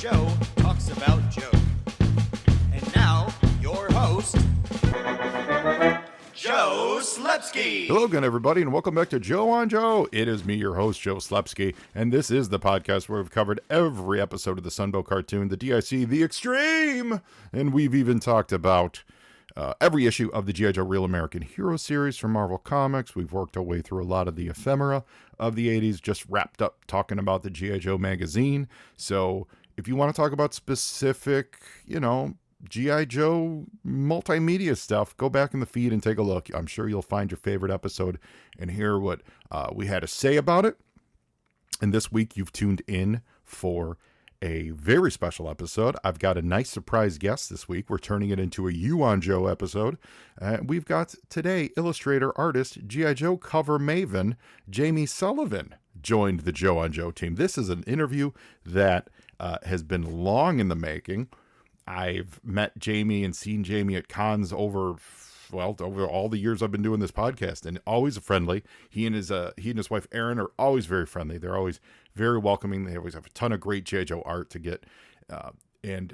Joe talks about Joe. And now, your host, Joe Slepsky. Hello again, everybody, and welcome back to Joe on Joe. It is me, your host, Joe Slepsky, and this is the podcast where we've covered every episode of the Sunbow cartoon, the DIC, the Extreme, and we've even talked about every issue of the G.I. Joe Real American Hero series from Marvel Comics. We've worked our way through a lot of the ephemera of the 80s, just wrapped up talking about the G.I. Joe magazine. So if you want to talk about specific, G.I. Joe multimedia stuff, go back in the feed and take a look. I'm sure you'll find your favorite episode and hear what we had to say about it. And this week you've tuned in for a very special episode. I've got a nice surprise guest this week. We're turning it into a You on Joe episode. We've got today illustrator, artist, G.I. Joe cover maven, Jamie Sullivan joined the Joe on Joe team. This is an interview that has been long in the making. I've met Jamie and seen Jamie at cons over all the years I've been doing this podcast, and always friendly. He and his wife Erin are always very friendly. They're always very welcoming. They always have a ton of great G.I. Joe art to get, and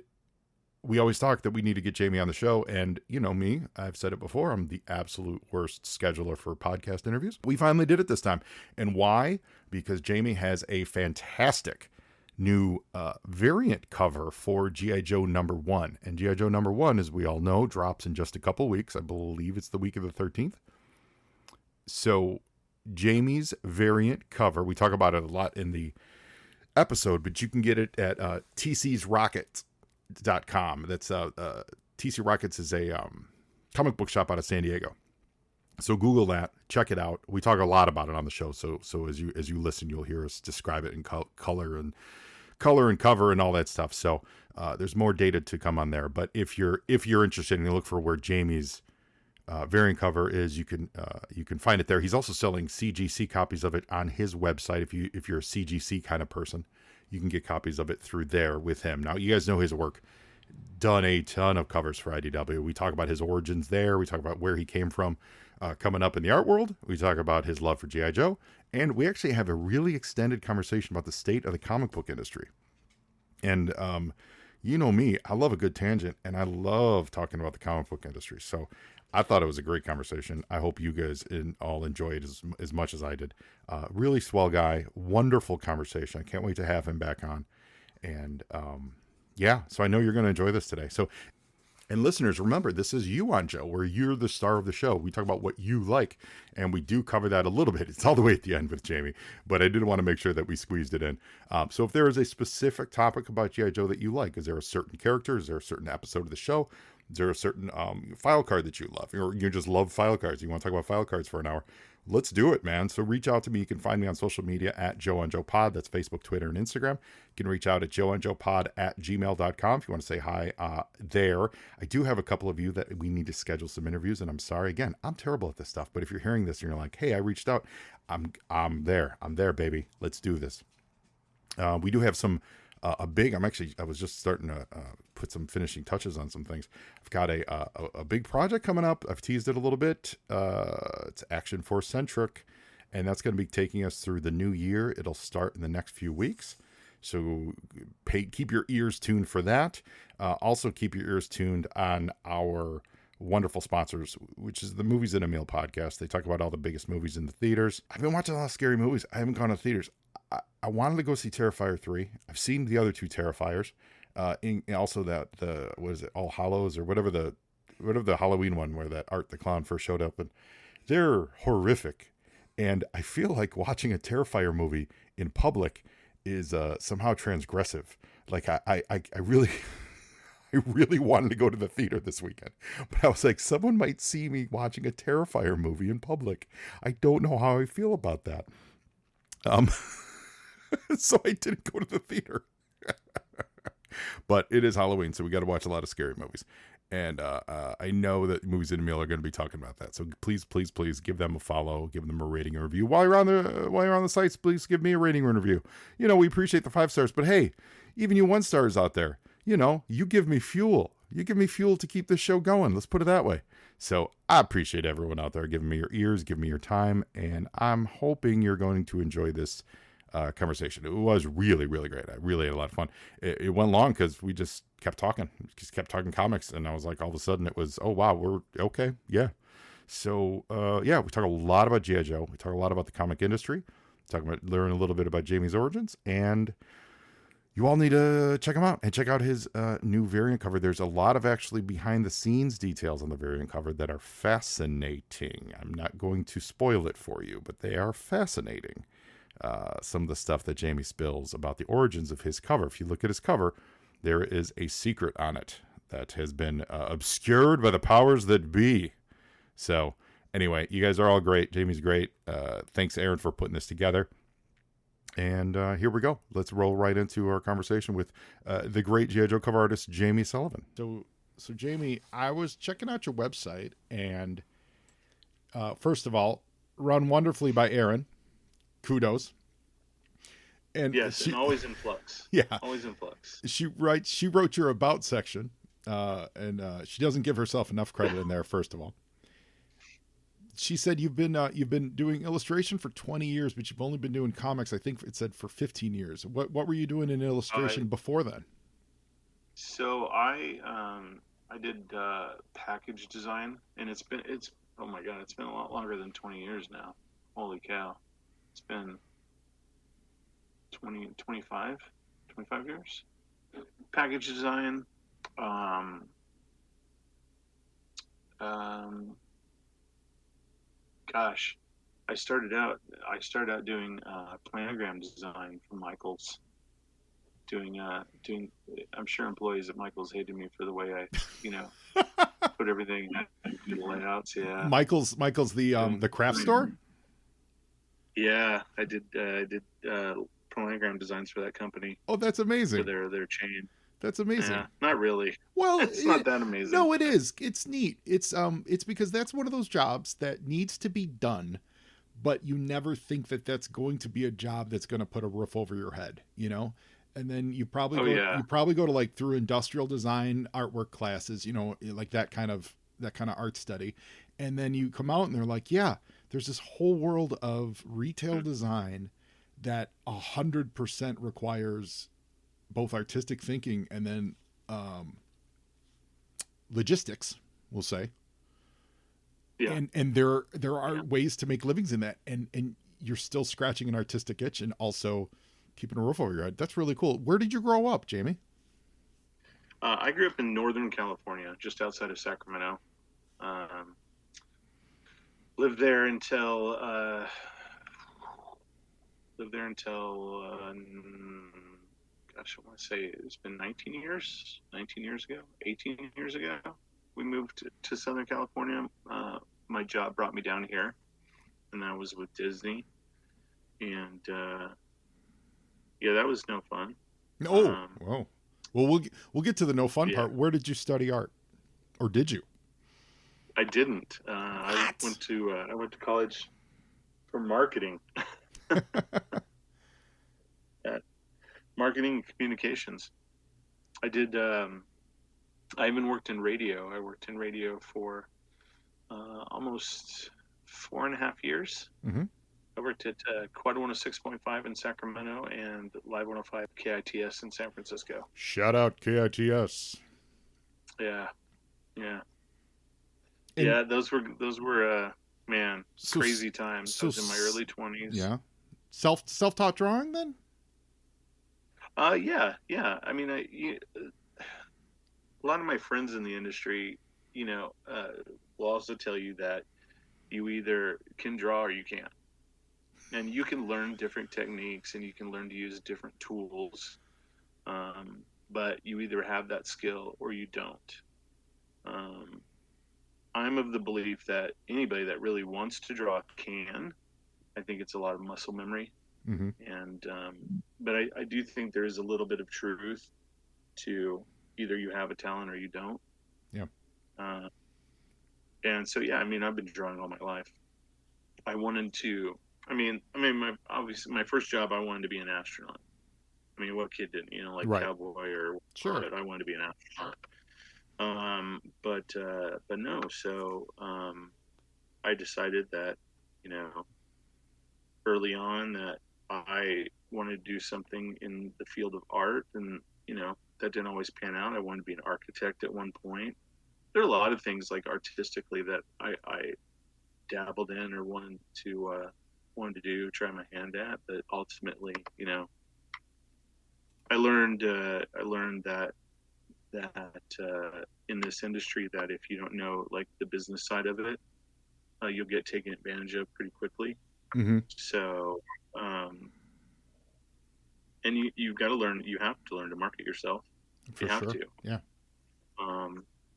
we always talk that we need to get Jamie on the show. And you know me, I've said it before, I'm the absolute worst scheduler for podcast interviews. We finally did it this time, and why? Because Jamie has a fantastic new variant cover for G.I. Joe #1. And G.I. Joe #1, as we all know, drops in just a couple weeks. I believe it's the week of the 13th. So Jamie's variant cover, we talk about it a lot in the episode, but you can get it at tcsrockets.com. That's TC Rockets is a comic book shop out of San Diego. So Google that, check it out. We talk a lot about it on the show. So as you listen, you'll hear us describe it in color and cover and all that stuff. So there's more data to come on there. But if you're interested and you look for where Jamie's variant cover is, you can find it there. He's also selling CGC copies of it on his website. If you're a CGC kind of person, you can get copies of it through there with him. Now you guys know his work. Done a ton of covers for IDW. We talk about his origins there. We talk about where he came from coming up in the art world. We talk about his love for G.I. Joe. And we actually have a really extended conversation about the state of the comic book industry. And you know me, I love a good tangent, and I love talking about the comic book industry. So I thought it was a great conversation. I hope you guys all enjoy it as much as I did. Really swell guy, wonderful conversation. I can't wait to have him back on. And so I know you're going to enjoy this today. So, and listeners, remember, this is You on Joe, where you're the star of the show. We talk about what you like, and we do cover that a little bit. It's all the way at the end with Jamie, but I did want to make sure that we squeezed it in. So if there is a specific topic about G.I. Joe that you like, is there a certain character? Is there a certain episode of the show? Is there a certain file card that you love? Or you just love file cards? You want to talk about file cards for an hour? Let's do it, man. So reach out to me. You can find me on social media at Joe on Joe Pod. That's Facebook, Twitter, and Instagram. You can reach out at joeonjoepod@gmail.com if you want to say hi there. I do have a couple of you that we need to schedule some interviews, and I'm sorry. Again, I'm terrible at this stuff, but if you're hearing this and you're like, hey, I reached out, I'm there. I'm there, baby. Let's do this. We do have some I was just starting to put some finishing touches on some things. I've got a big project coming up. I've teased it a little bit. It's Action Force centric, and that's going to be taking us through the new year. It'll start in the next few weeks. So keep your ears tuned for that. Also keep your ears tuned on our wonderful sponsors, which is the Movies in a Meal podcast. They talk about all the biggest movies in the theaters. I've been watching a lot of scary movies. I haven't gone to theaters. I wanted to go see Terrifier 3. I've seen the other two Terrifiers. Also what is it, All Hallows or whatever the Halloween one where that Art the Clown first showed up, and they're horrific. And I feel like watching a Terrifier movie in public is somehow transgressive. Like I really I really wanted to go to the theater this weekend, but I was like, someone might see me watching a Terrifier movie in public. I don't know how I feel about that. So I didn't go to the theater. But it is Halloween, so we got to watch a lot of scary movies. And I know that Movies in a Meal are going to be talking about that. So please give them a follow, give them a rating and review. While you're on the sites, please give me a rating and review. We appreciate the 5 stars, but hey, even you 1 stars out there, you give me fuel. You give me fuel to keep this show going. Let's put it that way. So I appreciate everyone out there giving me your ears, giving me your time, and I'm hoping you're going to enjoy this conversation. It was really, really great. I really had a lot of fun. It went long because we just kept talking, comics, and I was like, all of a sudden, it was, oh wow, we're okay, yeah. So yeah, we talk a lot about G.I. Joe. We talk a lot about the comic industry. Learn a little bit about Jamie's origins, and you all need to check him out and check out his new variant cover. There's a lot of actually behind the scenes details on the variant cover that are fascinating. I'm not going to spoil it for you, but they are fascinating. Some of the stuff that Jamie spills about the origins of his cover. If you look at his cover, there is a secret on it that has been obscured by the powers that be. So anyway, you guys are all great. Jamie's great. Thanks, Aaron, for putting this together. And here we go. Let's roll right into our conversation with the great G.I. Joe cover artist, Jamie Sullivan. So Jamie, I was checking out your website, and first of all, run wonderfully by Aaron. Kudos. And yes, and always in flux. Yeah, always in flux. She wrote your about section, and she doesn't give herself enough credit in there. First of all, she said you've been doing illustration for 20 years, but you've only been doing comics, I think it said, for 15 years. What were you doing in illustration before then? So I did package design, and it's oh my god, it's been a lot longer than 20 years now. Holy cow. It's been 25 years. Package design. Gosh, I started out doing planogram design for Michaels. Doing. I'm sure employees at Michaels hated me for the way I, put everything in the layouts. Yeah. Michaels, the craft store. Yeah, I did planogram designs for that company. Oh, that's amazing. For their chain. That's amazing. Yeah, not really. Well, it's not that amazing. No, it is. It's neat. It's because that's one of those jobs that needs to be done, but you never think that that's going to be a job that's going to put a roof over your head, And then you probably go to like through industrial design artwork classes, like that kind of art study, and then you come out and they're like, yeah, there's this whole world of retail design that 100% requires both artistic thinking and then logistics, we'll say. Yeah. And there are ways to make livings in that, and you're still scratching an artistic itch and also keeping a roof over your head. That's really cool. Where did you grow up, Jamie? I grew up in Northern California, just outside of Sacramento. Lived there until gosh, I want to say it's been 18 years ago. We moved to Southern California. My job brought me down here, and that was with Disney. And yeah, that was no fun. Oh, wow. Well, we'll get to the no fun part. Where did you study art, or did you? I didn't. I went to college for marketing. Marketing and communications. I did. I even worked in radio. I worked in radio for almost 4.5 years. Mm-hmm. I worked at Quad 106.5 in Sacramento and Live 105 KITS in San Francisco. Shout out KITS. Yeah. Yeah, those were man, crazy times. I was in my early 20s. Yeah. Self-taught drawing then? Yeah. I mean, a lot of my friends in the industry, will also tell you that you either can draw or you can't. And you can learn different techniques and you can learn to use different tools. But you either have that skill or you don't. I'm of the belief that anybody that really wants to draw can. I think it's a lot of muscle memory. Mm-hmm. And but I do think there is a little bit of truth to either you have a talent or you don't. Yeah. And so yeah, I mean, I've been drawing all my life. I wanted to. I mean, obviously my first job, I wanted to be an astronaut. I mean, what kid didn't? Right. Cowboy or sure. I wanted to be an astronaut. But no. So I decided that early on that I wanted to do something in the field of art, and that didn't always pan out. I wanted to be an architect at one point. There are a lot of things like artistically that I dabbled in or wanted to do, try my hand at, but ultimately, I learned that in this industry, that if you don't know like the business side of it, you'll get taken advantage of pretty quickly. Mm-hmm. So, and you've got to learn. You have to learn to market yourself. For you have sure. to. Yeah.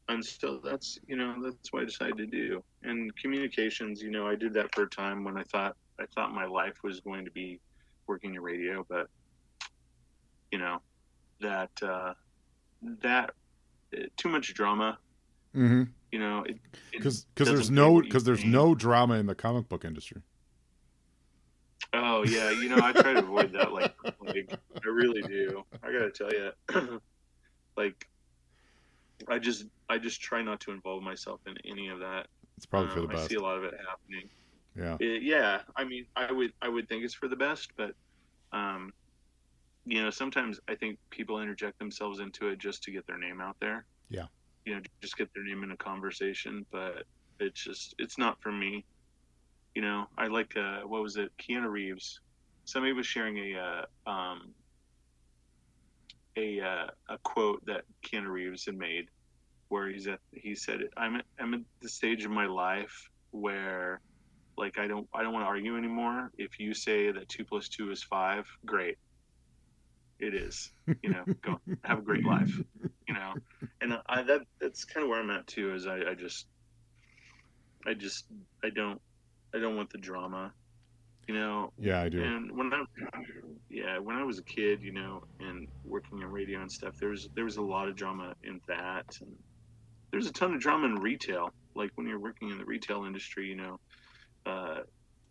And so that's what I decided to do. And communications, I did that for a time when I thought my life was going to be working in radio, but that too much drama. Mm-hmm. Because there's no drama in the comic book industry. Oh yeah, I try to avoid that. Like I really do. I gotta tell you, like I just try not to involve myself in any of that. It's probably for the best. I see a lot of it happening. Yeah. Yeah. I mean, I would think it's for the best, but sometimes I think people interject themselves into it just to get their name out there. Yeah. Just get their name in a conversation, but it's not for me. I like what was it? Keanu Reeves. Somebody was sharing a quote that Keanu Reeves had made, where he said, I'm at the stage of my life where, like, I don't want to argue anymore. If you say that 2 + 2 is 5, great. It is. Go have a great life. And that's kind of where I'm at too. Is I don't want the drama. Yeah, I do. And when I was a kid, and working in radio and stuff, there was a lot of drama in that, and there's a ton of drama in retail. Like when you're working in the retail industry,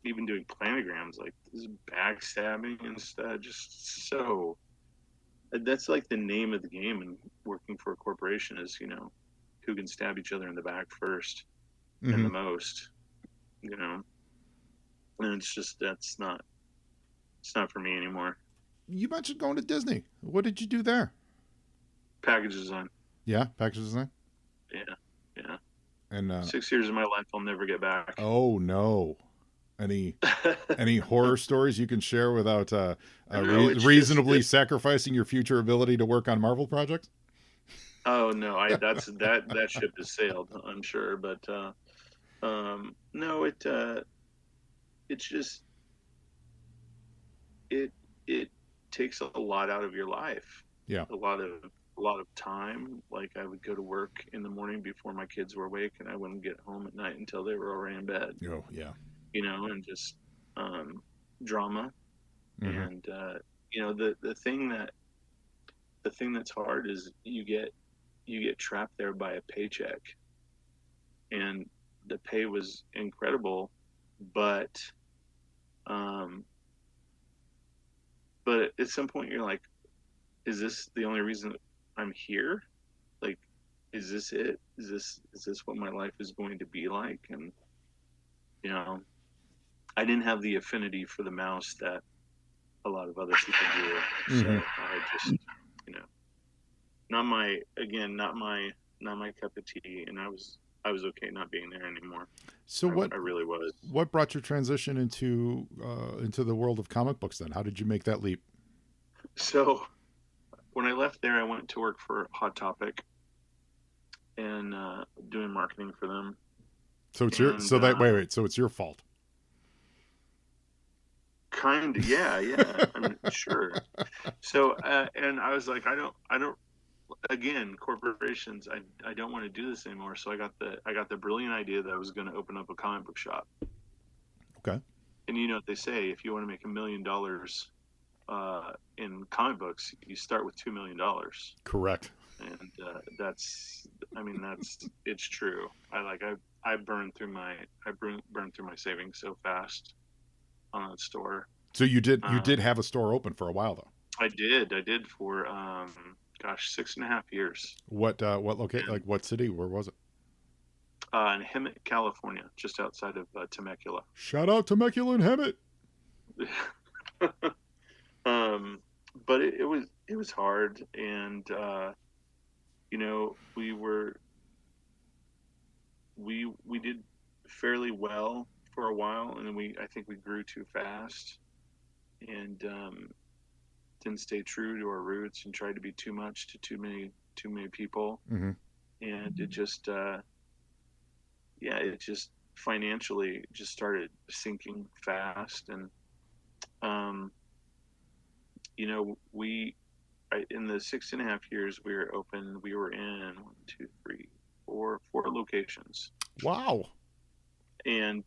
even doing planograms, like this backstabbing and stuff, just so. That's like the name of the game, and working for a corporation is, who can stab each other in the back first and the most, and it's just it's not for me anymore. You mentioned going to Disney. What did you do there? Package design. Yeah, package design. Yeah. And 6 years of my life I'll never get back. Oh no. Any horror stories you can share without reasonably sacrificing your future ability to work on Marvel projects? Oh no, that ship has sailed, I'm sure, but no, it's just it takes a lot out of your life. Yeah. A lot of time. Like I would go to work in the morning before my kids were awake, and I wouldn't get home at night until they were already in bed. Oh yeah. And just drama. Mm-hmm. And the thing that's hard is you get trapped there by a paycheck, and the pay was incredible, but at some point you're like, is this the only reason I'm here? Like, is this it? Is this what my life is going to be like? And I didn't have the affinity for the mouse that a lot of other people do. Mm-hmm. So I just, not my cup of tea, and I was okay not being there anymore. So I really was. What brought your transition into the world of comic books then? How did you make that leap? So when I left there, I went to work for Hot Topic and doing marketing for them. So it's so it's your fault. Kind of, yeah. I mean, sure. So, and I was like, I don't. Again, corporations, I don't want to do this anymore. So I got the brilliant idea that I was going to open up a comic book shop. Okay. And you know what they say: if you want to make $1 million in comic books, you start with $2 million. Correct. And it's true. I burned through my savings so fast on that store. So you did have a store open for a while though. I did for 6.5 years. What location? Like what city? Where was it? In Hemet, California, just outside of Temecula. Shout out Temecula and Hemet. But it was hard, and we did fairly well for a while, and then I think we grew too fast, and didn't stay true to our roots and tried to be too much to too many people, Mm-hmm. and it just yeah, it just financially just started sinking fast, and um, we in the 6.5 years we were open, we were in one, two, three, four locations, Wow. and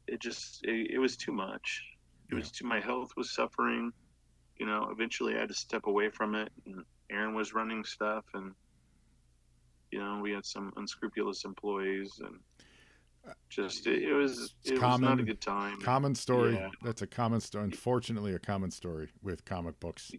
it was too much. It Yeah. was too. My health was suffering. Eventually I had to step away from it, and Aaron was running stuff, and we had some unscrupulous employees, and just it was It's it was not a common, good time. And common story. yeah, That's a common story. Unfortunately, a common story with comic books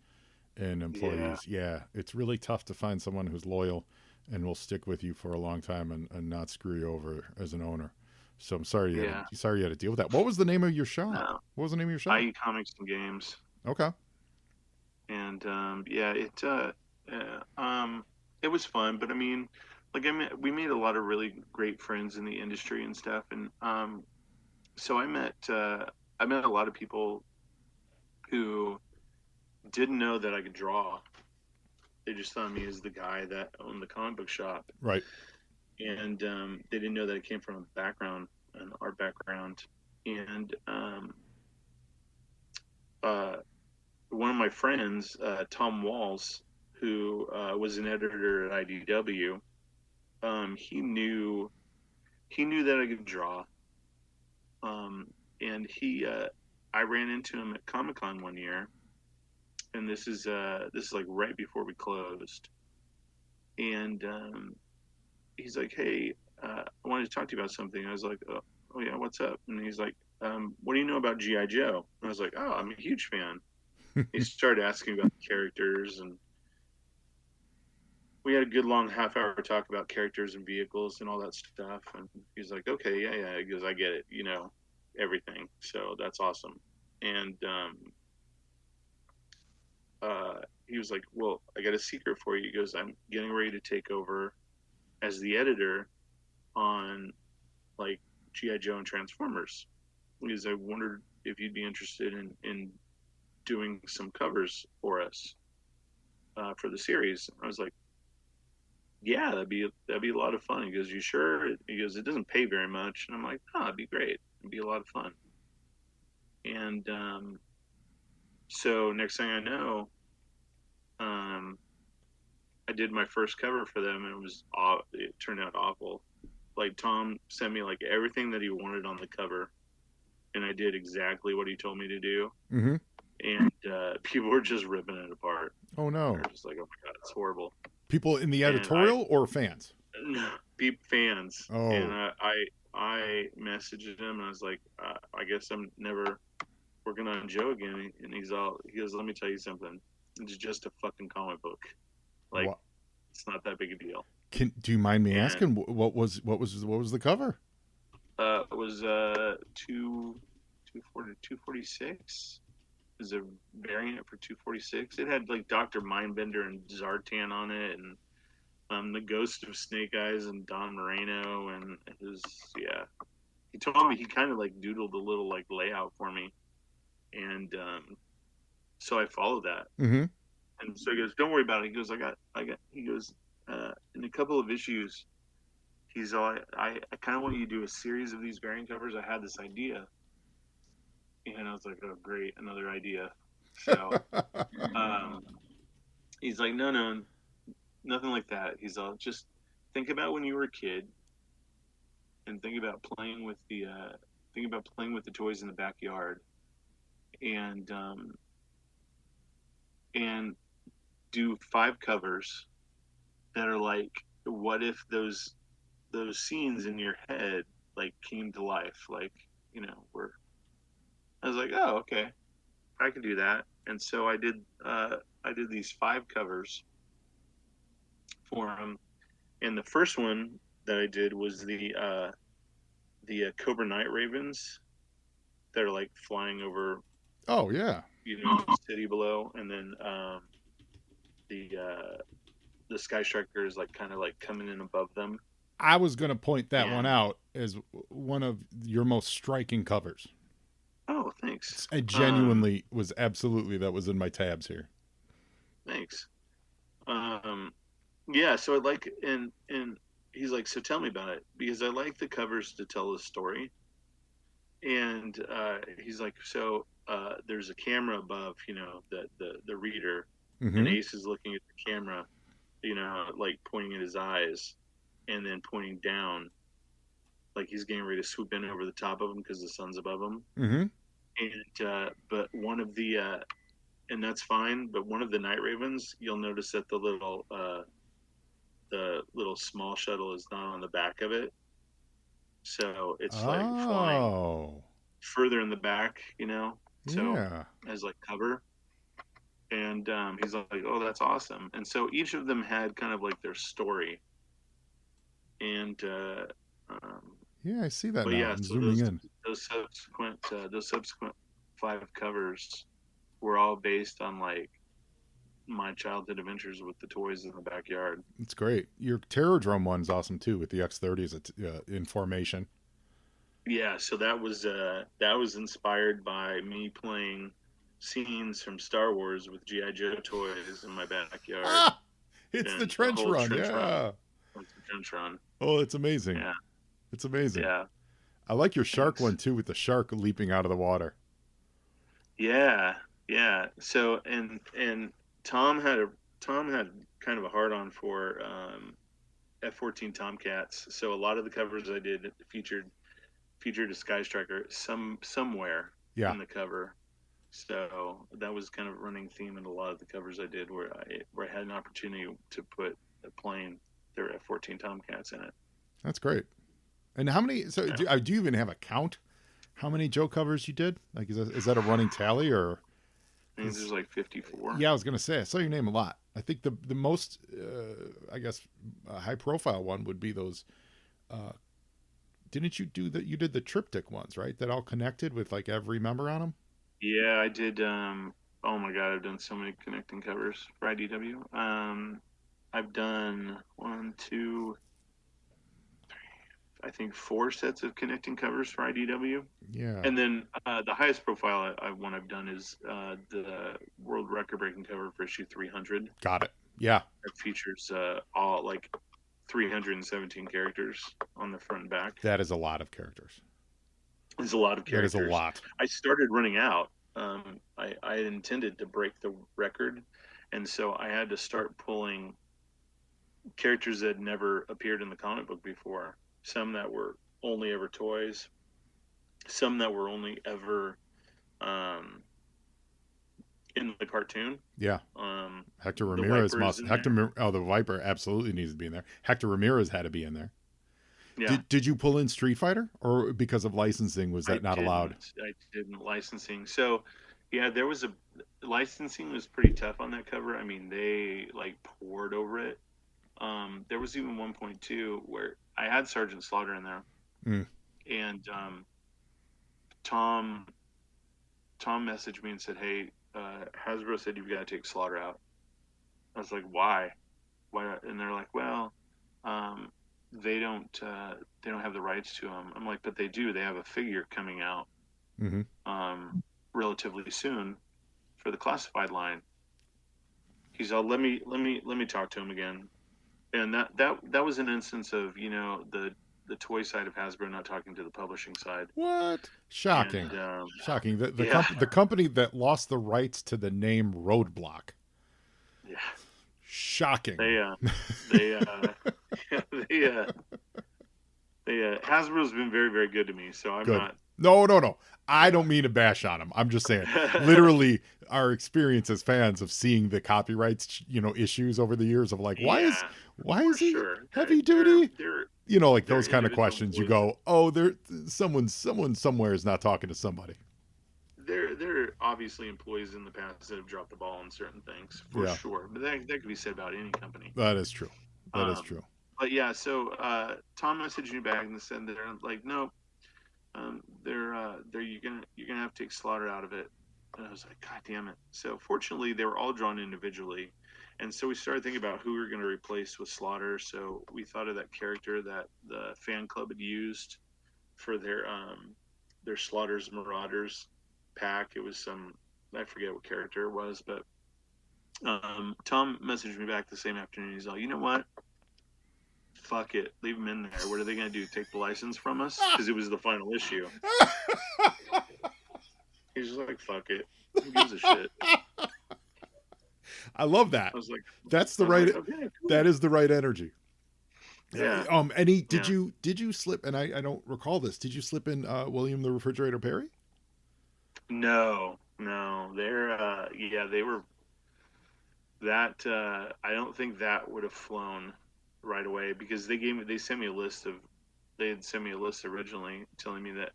and yeah, employees. Yeah, it's really tough to find someone who's loyal and will stick with you for a long time and not screw you over as an owner. So I'm yeah. sorry you had to deal with that. What was the name of your shop? No, What was the name of your shop? IE Comics and Games, Okay. and yeah, it was fun. But I mean, like we made a lot of really great friends in the industry and stuff, and so I met a lot of people who didn't know that I could draw. They just saw me as the guy that owned the comic book shop, Right. and they didn't know that I came from an art background. And uh, one of my friends, Tom Walls, who was an editor at IDW, he knew that I could draw, um, and I ran into him at Comic Con one year, and this is like right before we closed, and he's like, "Hey, I wanted to talk to you about something." I was like, "Oh yeah, what's up?" And he's like, "What do you know about GI Joe?" And I was like, "Oh, I'm a huge fan." He started asking about the characters, and we had a good long half-hour talk about characters and vehicles and all that stuff. And he's like, "Okay, yeah, yeah." He goes, "I get it, everything. So that's awesome." And he was like, "Well, I got a secret for you." He goes, "I'm getting ready to take over as the editor on like GI Joe and Transformers." Because I wondered if you'd be interested in doing some covers for us for the series. I was like, "Yeah, that'd be a lot of fun." He goes, "You sure?" He goes, "It doesn't pay very much." And I'm like, "Oh, it'd be great. It'd be a lot of fun." And so next thing I know, um, I did my first cover for them, and it turned out awful. Like Tom sent me like everything that he wanted on the cover, and I did exactly what he told me to do. Mm-hmm. And people were just ripping it apart. Oh They're no. just like, "Oh my god, it's horrible." People in the And I editorial or fans? fans, and Oh. I messaged him, and I was like, "I guess I'm never working on Joe again." And he goes, "Let me tell you something. It's just a fucking comic book. Like, What? it's not that big a deal." Do you mind me And asking what was the cover? it was 246 is a variant for 246. It had like Dr. Mindbender and Zartan on it, and the Ghost of Snake Eyes and Don Moreno, and his yeah. He told me he kind of like doodled a little like layout for me, and so I followed that. Mm-hmm. And so he goes, "Don't worry about it." He goes, I got." He goes, "In a couple of issues, he's all, I kind of want you to do a series of these variant covers. I had this idea." And I was like, "Oh, great, another idea." So um, he's like, "No, no, nothing like that." He's all, "Just think about when you were a kid, and think about playing with the toys in the backyard, and and do 5 covers that are like, what if those scenes in your head like came to life, like, where." I was like, "Oh, okay, I can do that." And so I did these 5 covers for him, and the first one that I did was the Cobra Night Ravens that are like flying over Oh yeah. city below, and then the the Sky Striker is like kind of like coming in above them. I was going to point that one And out as one of your most striking covers. oh, thanks. I genuinely was absolutely that was in my tabs here. Thanks. Um, yeah. So I like and he's like, so tell me about it because I like the covers to tell the story. And he's like, so there's a camera above, the reader, and Mm-hmm. Ace is looking at the camera, like pointing at his eyes, and then pointing down, like he's getting ready to swoop in over the top of him because the sun's above him. Mm-hmm. And but one of the and that's fine. But one of the Night Ravens, you'll notice that the little small shuttle is not on the back of it, so it's like flying Oh. further in the back, so Yeah. as like cover. And he's like, oh, that's awesome. And so each of them had kind of like their story. And Yeah, I see that but now. yeah, I'm so zooming in. those subsequent 5 covers were all based on like my childhood adventures with the toys in the backyard. It's great. Your Terrordrome one's awesome too, with the X-30s in formation. Yeah, so that was inspired by me playing scenes from Star Wars with GI Joe toys in my backyard. Ah, it's the And the trench whole run. trench run. Yeah. It's the trench run. Oh, it's amazing. Yeah, It's amazing. yeah, I like your shark thanks. one too, with the shark leaping out of the water. Yeah, yeah. So and Tom had a Tom had kind of a hard on for F-14 Tomcats. So a lot of the covers I did featured a Sky Striker somewhere Yeah, in the cover. So that was kind of a running theme in a lot of the covers I did, where I had an opportunity to put a plane, their F-14 Tomcats in it. that's great. And how many? So Yeah. do you even have a count? How many Joe covers you did? Like, is that a running tally or? I think there's like 54. Yeah, I was gonna say I saw your name a lot. I think the most I guess high profile one would be those. Uh, didn't you do that? You did the triptych ones, right? That all connected with like every member on them. Yeah, I did. Oh my God, I've done so many connecting covers for IDW. I've done one, two, I think 4 sets of connecting covers for IDW. Yeah, And then the highest profile one I've done is the world record breaking cover for issue 300. got it. Yeah, That features all like 317 characters on the front and back. that is a lot of characters. There's a lot of That is characters. a lot. I started running out. I had intended to break the record, and so I had to start pulling characters that had never appeared in the comic book before. Some that were only ever toys, some that were only ever in the cartoon. Yeah, Hector The Ramirez Viper is in the Viper absolutely needs to be in there. Hector Ramirez had to be in there. Yeah, Did you pull in Street Fighter, or because of licensing was that not allowed? I didn't licensing. So, yeah, there was a licensing was pretty tough on that cover. I mean, they like poured over it. There was even 1.2 where I had Sergeant Slaughter in there, Mm. and Tom messaged me and said, "Hey, Hasbro said you've got to take Slaughter out." I was like, "Why? Why?" And they're like, "Well, they don't have the rights to him." I'm like, "But they do. They have a figure coming out Hmm. relatively soon for the classified line." He's all, "Let me talk to him again." And that was an instance of the toy side of Hasbro not talking to the publishing side. What? Shocking. And Shocking. yeah, The company that lost the rights to the name Roadblock. yeah, Shocking. they they Hasbro's been very, very good to me, so I'm Good. not. No. I don't mean to bash on them. I'm just saying, literally, our experience as fans of seeing the copyrights, issues over the years of like, why For is he sure. heavy duty? Like they're those kind of individual questions. You employees. go, oh, there, someone somewhere is not talking to somebody. They're obviously employees in the past that have dropped the ball on certain things, for Yeah. sure. But that could be said about any company. That is true. That is Um, true. But yeah, so Tom messaged me back and said they're like, no, they're you're gonna have to take Slaughter out of it. And I was like, God damn it. So fortunately, they were all drawn individually. And so we started thinking about who we were going to replace with Slaughter. So we thought of that character that the fan club had used for their Slaughter's Marauders pack. It was some, I forget what character it was, but Tom messaged me back the same afternoon. He's like, you know what? Fuck it. Leave them in there. What are they going to do? Take the license from us? Because it was the final issue. He's just like, fuck it. Who gives a shit? I love that. I was like, that's the right. Like, okay, cool. That is the right energy. Yeah. Did you slip? And I don't recall this. Did you slip in William the Refrigerator Perry? No. They're they were that. I don't think that would have flown right away because they sent me a list originally telling me that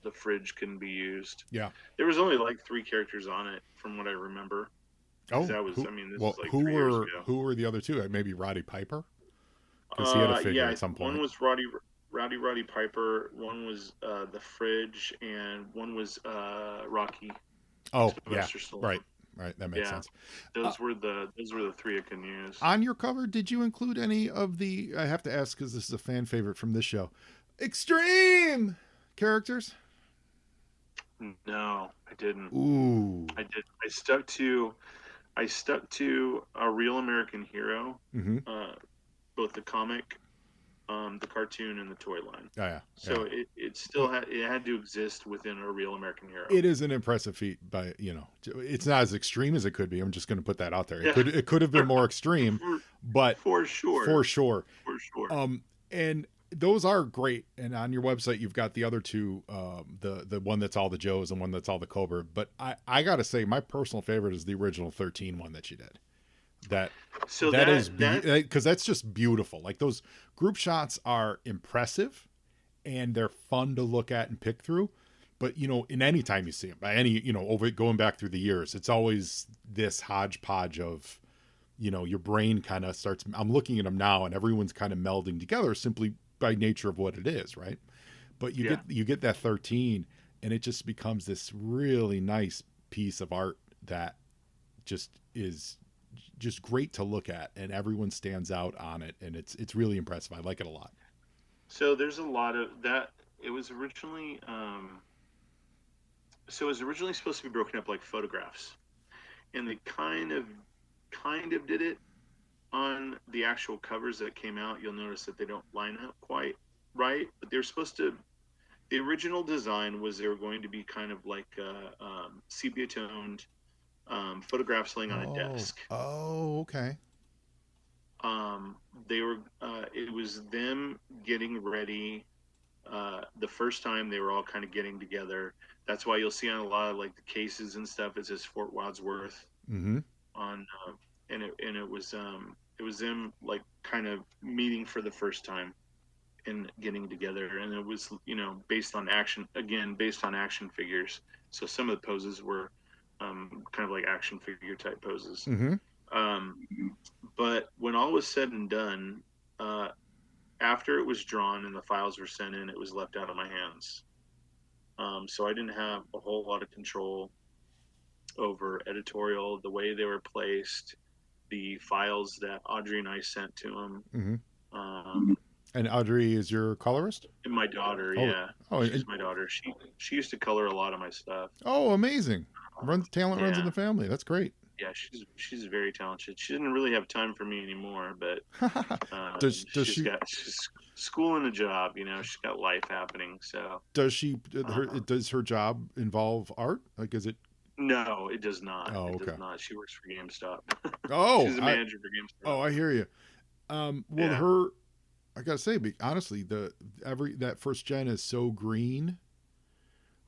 the fridge couldn't be used. Yeah. There was only like 3 characters on it from what I remember. Oh, that was. Who, This well, was like who 3 years were ago. who were the other 2? Maybe Roddy Piper, because he had a figure at some point. One was Roddy Piper. One was the fridge, and one was Rocky. Oh, Sylvester yeah, Sullivan. right. That makes sense. Those were the 3 I can use. On your cover, did you include any of the? I have to ask because this is a fan favorite from this show. Extreme characters. No, I didn't. Ooh. I did. I stuck to a Real American Hero, both the comic, the cartoon, and the toy line. Oh yeah. So it still had to exist within a Real American Hero. It is an impressive feat, but it's not as extreme as it could be. I'm just going to put that out there. It could have been more extreme, but for sure. And those are great. And on your website, you've got the other 2, the one that's all the Joes and one that's all the Cobra. But I got to say, my personal favorite is the original 13 one that you did. Because that's just beautiful. Like those group shots are impressive and they're fun to look at and pick through. But, in any time you see them, by any, over going back through the years, it's always this hodgepodge of, your brain kind of starts. I'm looking at them now and everyone's kind of melding together simply by nature of what it is, right? But you get that 13 and it just becomes this really nice piece of art that just is just great to look at, and everyone stands out on it, and it's really impressive. I like it a lot. So there's a lot of that. It was originally supposed to be broken up like photographs, and they kind of did it on the actual covers that came out. You'll notice that they don't line up quite right, but they're supposed to. The original design was they were going to be kind of like sepia toned photographs laying on a desk. Oh, okay. They were. It was them getting ready. The first time they were all kind of getting together. That's why you'll see on a lot of like the cases and stuff. It says Fort Wadsworth on, and it was them like kind of meeting for the first time and getting together, and it was based on action figures. So some of the poses were kind of like action figure type poses. But when all was said and done, after it was drawn and the files were sent in, it was left out of my hands. So I didn't have a whole lot of control over editorial, the way they were placed, the files that Audrey and I sent to them. And Audrey is your colorist? And my daughter, she's my daughter. She used to color a lot of my stuff. Oh, amazing! Talent runs in the family. That's great. Yeah, she's very talented. She didn't really have time for me anymore, but she's got school and a job. She's got life happening. So does her job involve art? Like, is it? No, it does not. Oh, okay. It does not. She works for GameStop. Oh, she's a manager for GameStop. Oh, I hear you. I gotta say, honestly, that first gen is so green.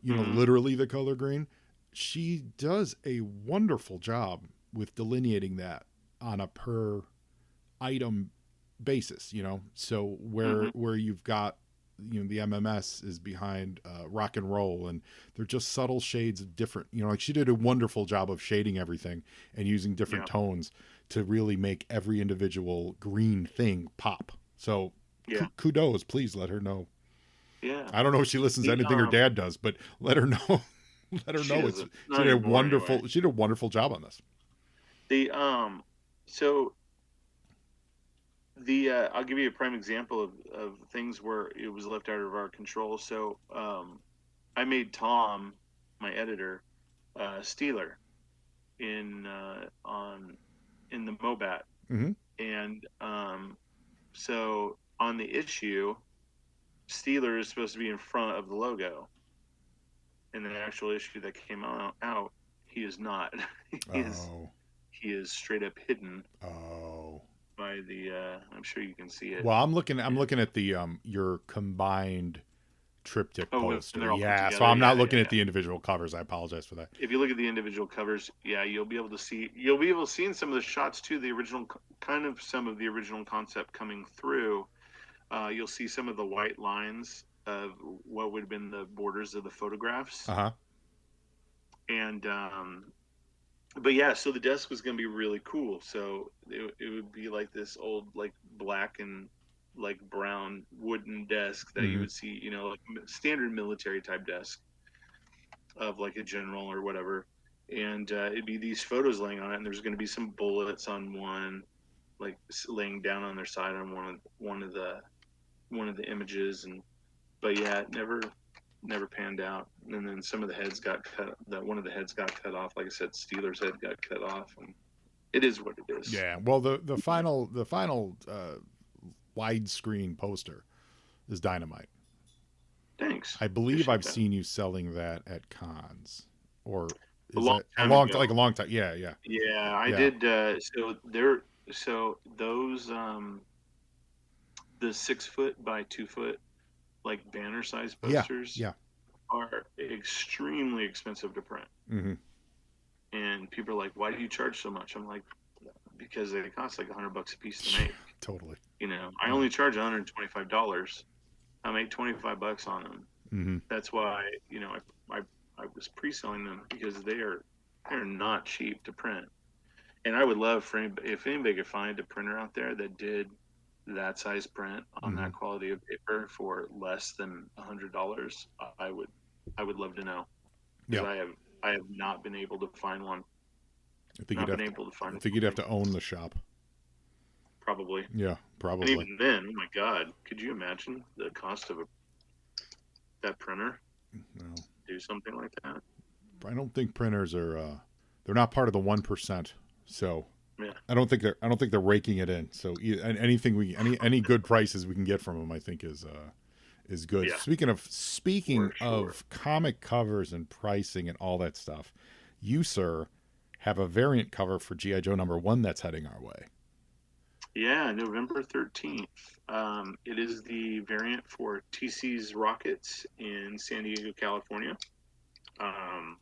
Literally the color green. She does a wonderful job with delineating that on a per item basis. So where you've got the MMS is behind rock and roll, and they're just subtle shades of different. Like she did a wonderful job of shading everything and using different tones to really make every individual green thing pop. So kudos, please let her know. Yeah. I don't know if she listens to anything her dad does, but let her know. Let her She know it's doesn't. she Not did a anymore, wonderful anyway. she did a wonderful job on this. The so the I'll give you a prime example of things where it was left out of our control. So I made Tom, my editor, Steeler in on in the Mobat, Hmm. and so on the issue, Steeler is supposed to be in front of the logo. In the actual issue that came out, he is not. he is Oh, he is straight up hidden oh. by the. I'm sure you can see it. Well, I'm And, looking at the your combined triptych oh, when poster. they're all put Yeah, so together, I'm not yeah, yeah, looking at yeah. the individual covers. I apologize for that. If you look at the individual covers, yeah, you'll be able to see. You'll be able to see in some of the shots too. The original, kind of some of the original concept coming through. You'll see some of the white lines of what would have been the borders of the photographs, Uh-huh. and but yeah, so the desk was going to be really cool. So it would be like this old, like black and like brown wooden desk that you Hmm. would see, like standard military type desk of like a general or whatever. And it'd be these photos laying on it, and there's going to be some bullets on one, like laying down on their side on one of the images. And but yeah, it never panned out. And then some of the heads got cut. That one of the heads got cut off. Like I said, Steeler's head got cut off, and it is what it is. Yeah. Well, the final widescreen poster is dynamite. Thanks. I believe Appreciate I've that. seen you selling that at cons, or A is long that time ago. like a long time? Yeah, yeah, Yeah, I yeah, did. So those the 6 foot by 2 foot like banner size yeah, posters yeah. are extremely expensive to print. Hmm. And people are like, "Why do you charge so much?" I'm like, "Because they cost like $100 a piece to make. Totally. I Yeah. only charge $125. I make $25 on them. Hmm. That's why I was pre-selling them because they're not cheap to print. And I would love for if anybody could find a printer out there that did that size print on Hmm. that quality of paper for less than $100. I would love to know, because Yeah. I have not been able to find one. I think you'd Not been have to. able to I find think you'd have something, to own the shop. probably. Yeah, And probably. even then, oh my God, could you imagine the cost of that printer? No, Do something like that? I don't think printers are. They're not part of the 1%. So Yeah, I don't think they're raking it in. So anything any good prices we can get from them, I think is good. yeah, Speaking for sure. of comic covers and pricing and all that stuff, you sir have a variant cover for GI Joe #1 that's heading our way. Yeah, November 13th. It is the variant for TC's Rockets in San Diego, California. Um,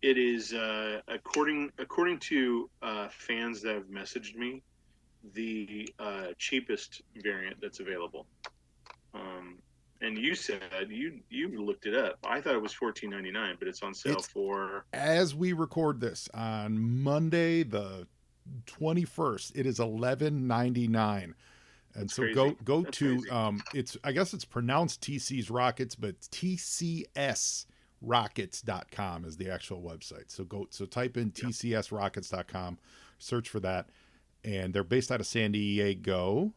it is according to fans that have messaged me, the cheapest variant that's available. Um, and you said you looked it up. I thought it was $14.99, but it's on sale It's for. as we record this on Monday the 21st. It is 11.99. And That's so crazy. go That's to crazy. it's I guess it's pronounced TC's Rockets, but tcsrockets.com is the actual website. So type in Yeah, tcsrockets.com, search for that, and they're based out of San Diego,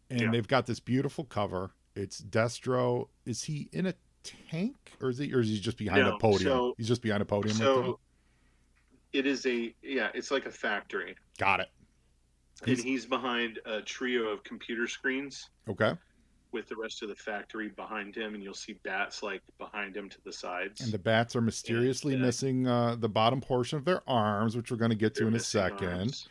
and yeah. they've got this beautiful cover. It's Destro. Is he in a tank, or is he just behind a No, podium? so He's just behind a podium right there. so it is it's like a factory, Got it. and He's he's behind a trio of computer screens okay. with the rest of the factory behind him, and you'll see bats like behind him to the And sides, the bats are and mysteriously missing the bottom portion of their arms, which we're going to get to they're in a missing second. arms.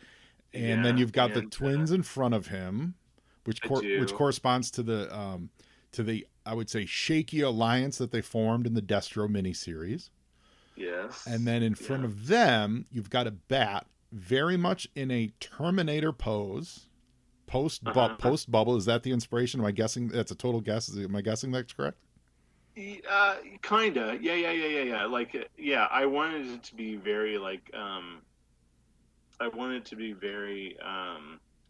And then Yeah, you've got the and twins in front of him, I which do. corresponds to the I would say shaky alliance that they formed in the Destro miniseries. And Yes, then in front yeah. of them, you've got a bat very much in a Terminator pose. Uh-huh. Post bubble, is that the inspiration? Am I guessing that's a total guess? Am I guessing that's correct? Kinda. Yeah, yeah, yeah, yeah, yeah. Like, yeah, I wanted it to be very like, I wanted it to be very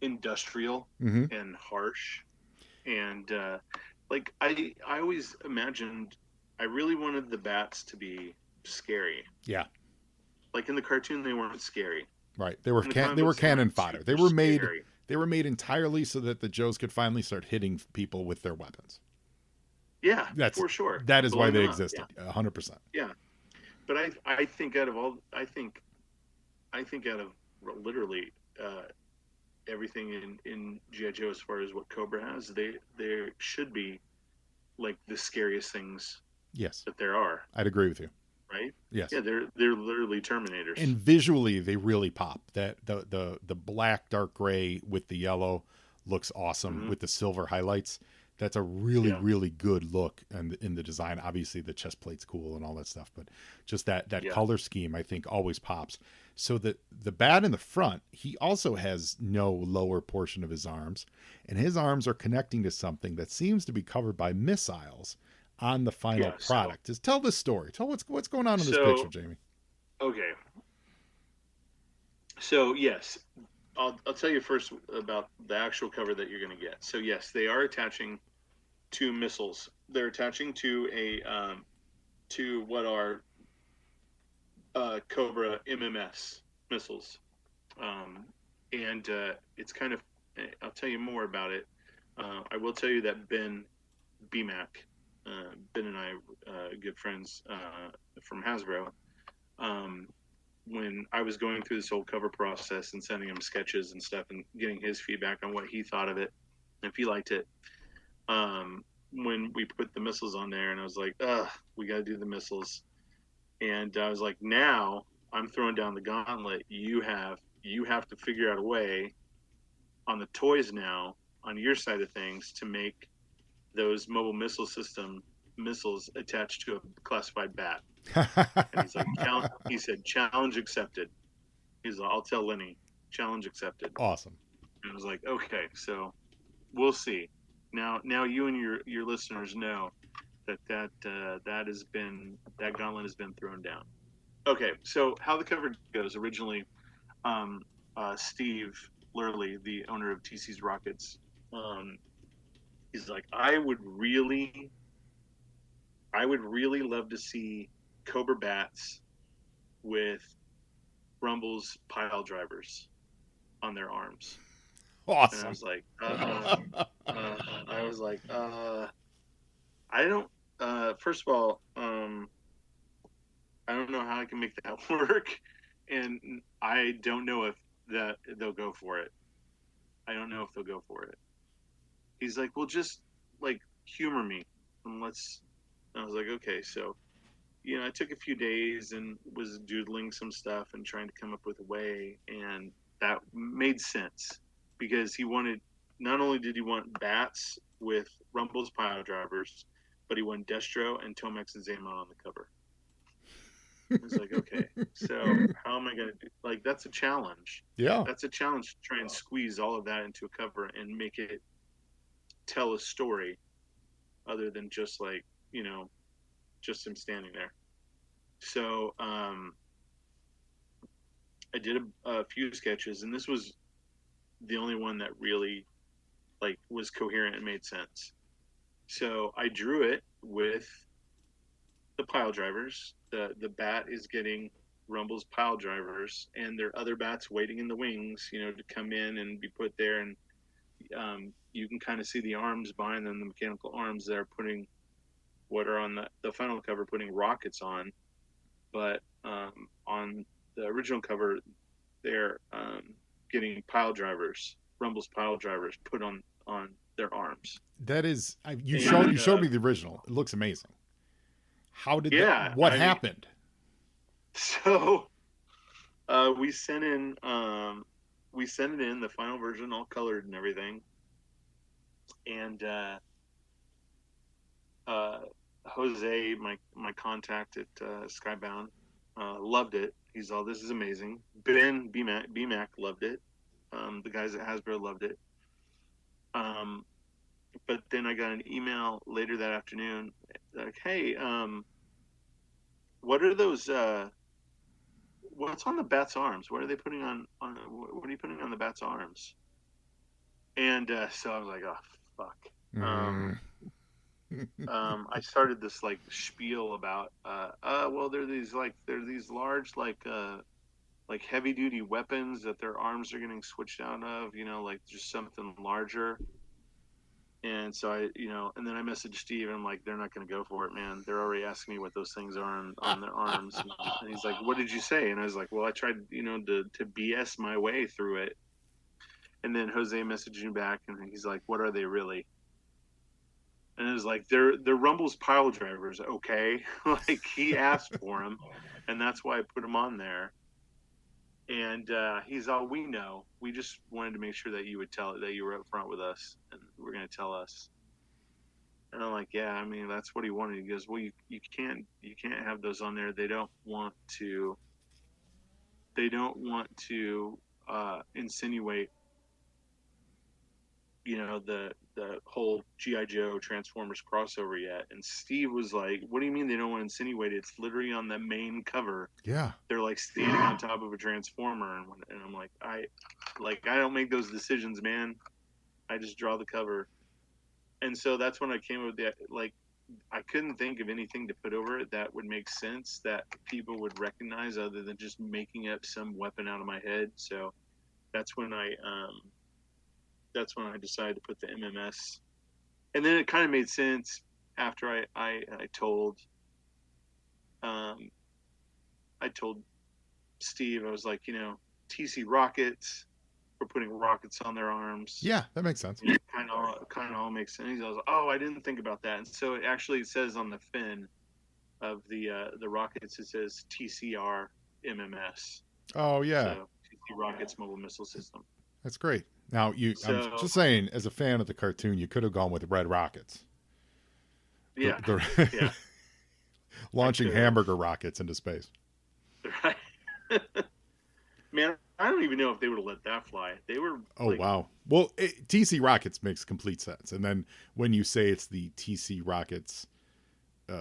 industrial Mm-hmm. and harsh, and like I always imagined. I really wanted the bats to be scary. Yeah, Like in the cartoon, they weren't scary. right. In the comic They were books, they cannon weren't fodder. super scary. They were made entirely so that the Joes could finally start hitting people with their weapons. Yeah, for sure. That is why Blowing they them up. existed. 100%. Yeah. But I think out of all, I think out of literally everything in G.I. Joe as far as what Cobra has, they should be like the scariest things Yes, that there are. I'd agree with you. Right? Yes. Yeah, they're literally Terminators. And visually, they really pop. That the black dark gray with the yellow looks awesome with the silver highlights. That's a really good look and in the design. Obviously, the chest plate's cool and all that stuff, but just that color scheme, I think, always pops. So the bat in the front, he also has no lower portion of his arms, and his arms are connecting to something that seems to be covered by missiles on the final product. Just tell this story. Tell what's going on in this picture, Jamie. Okay. So yes, I'll tell you first about the actual cover that you're going to get. So yes, they are attaching two missiles. They're attaching to a to what are Cobra MMS missiles, and it's kind of. I'll tell you more about it. I will tell you that Ben BMAC, Ben and I, good friends from Hasbro. When I was going through this whole cover process and sending him sketches and stuff and getting his feedback on what he thought of it, if he liked it, when we put the missiles on there, and I was like, we got to do the missiles. And I was like, now I'm throwing down the gauntlet. You have to figure out a way on the toys now, on your side of things, to make those mobile missile system missiles attached to a classified bat. And he's like, he said, challenge accepted. He's like, I'll tell Lenny, challenge accepted. Awesome. And I was like, okay, so we'll see. Now you and your listeners know that gauntlet has been thrown down. Okay, so how the cover goes originally, Steve Lurley, the owner of TC's Rockets, he's like, I would really love to see Cobra bats with Rumble's pile drivers on their arms. Awesome. And I was like, I don't. First of all, I don't know how I can make that work, and I don't know if that they'll go for it. I don't know if they'll go for it. He's like, well, just like humor me, and let's. And I was like, okay, so. I took a few days and was doodling some stuff and trying to come up with a way, and that made sense because he wanted, not only did he want bats with Rumble's pile drivers, but he wanted Destro and Tomex and Zaymon on the cover. I was like, okay, so how am I going to do? Like, that's a challenge. Yeah. That's a challenge to try and squeeze all of that into a cover and make it tell a story other than just like, just him standing there. So I did a few sketches, and this was the only one that really like was coherent and made sense. So I drew it with the pile drivers. The bat is getting Rumble's pile drivers, and there are other bats waiting in the wings, to come in and be put there. And you can kind of see the arms behind them, the mechanical arms that are putting what are on the final cover, putting rockets on. But on the original cover, they're getting pile drivers, Rumble's pile drivers, put on their arms. That is, you showed me the original. It looks amazing. How did what happened? So we sent it in the final version, all colored and everything, and Jose, my contact at Skybound, loved it. He's all, this is amazing. Ben BMAC loved it. The guys at Hasbro loved it. But then I got an email later that afternoon, like, hey, what are those? What's on the bat's arms? What are they putting on? What are you putting on the bat's arms? And so I was like, oh fuck. I started this like spiel about well, they're these large like heavy duty weapons that their arms are getting switched out of, like just something larger. And so and then I messaged Steve and I'm like, they're not going to go for it, man. They're already asking me what those things are on their arms. And he's like, what did you say? And I was like, well, I tried, to BS my way through it. And then Jose messaged me back and he's like, what are they really? And it was like, they're Rumble's pile drivers. Okay. Like he asked for them and that's why I put them on there. And he's all, we know. We just wanted to make sure that you would tell it, that you were up front with us and we're going to tell us. And I'm like, yeah, I mean, that's what he wanted. He goes, well, you can't have those on there. They don't want to insinuate, the whole GI Joe Transformers crossover yet. And Steve was like, what do you mean they don't want to insinuate it? It's literally on the main cover. Yeah. They're like standing on top of a transformer, and I'm like, I don't make those decisions, man. I just draw the cover. And so that's when I came up with that. Like, I couldn't think of anything to put over it that would make sense that people would recognize other than just making up some weapon out of my head. So that's when I decided to put the MMS. And then it kind of made sense after I told I told Steve, I was like, TC rockets, we're putting rockets on their arms. Yeah, that makes sense. Kind of all makes sense. I was like, oh, I didn't think about that. And so it actually says on the fin of the rockets, it says TCR MMS. Oh yeah. So TC Rockets Mobile Missile System. That's great. Now I'm just saying, as a fan of the cartoon, you could have gone with Red Rockets. Yeah. Yeah. Launching hamburger rockets into space. Right. Man, I don't even know if they would have let that fly. They were. Oh wow. Well, TC Rockets makes complete sense. And then when you say it's the TC Rockets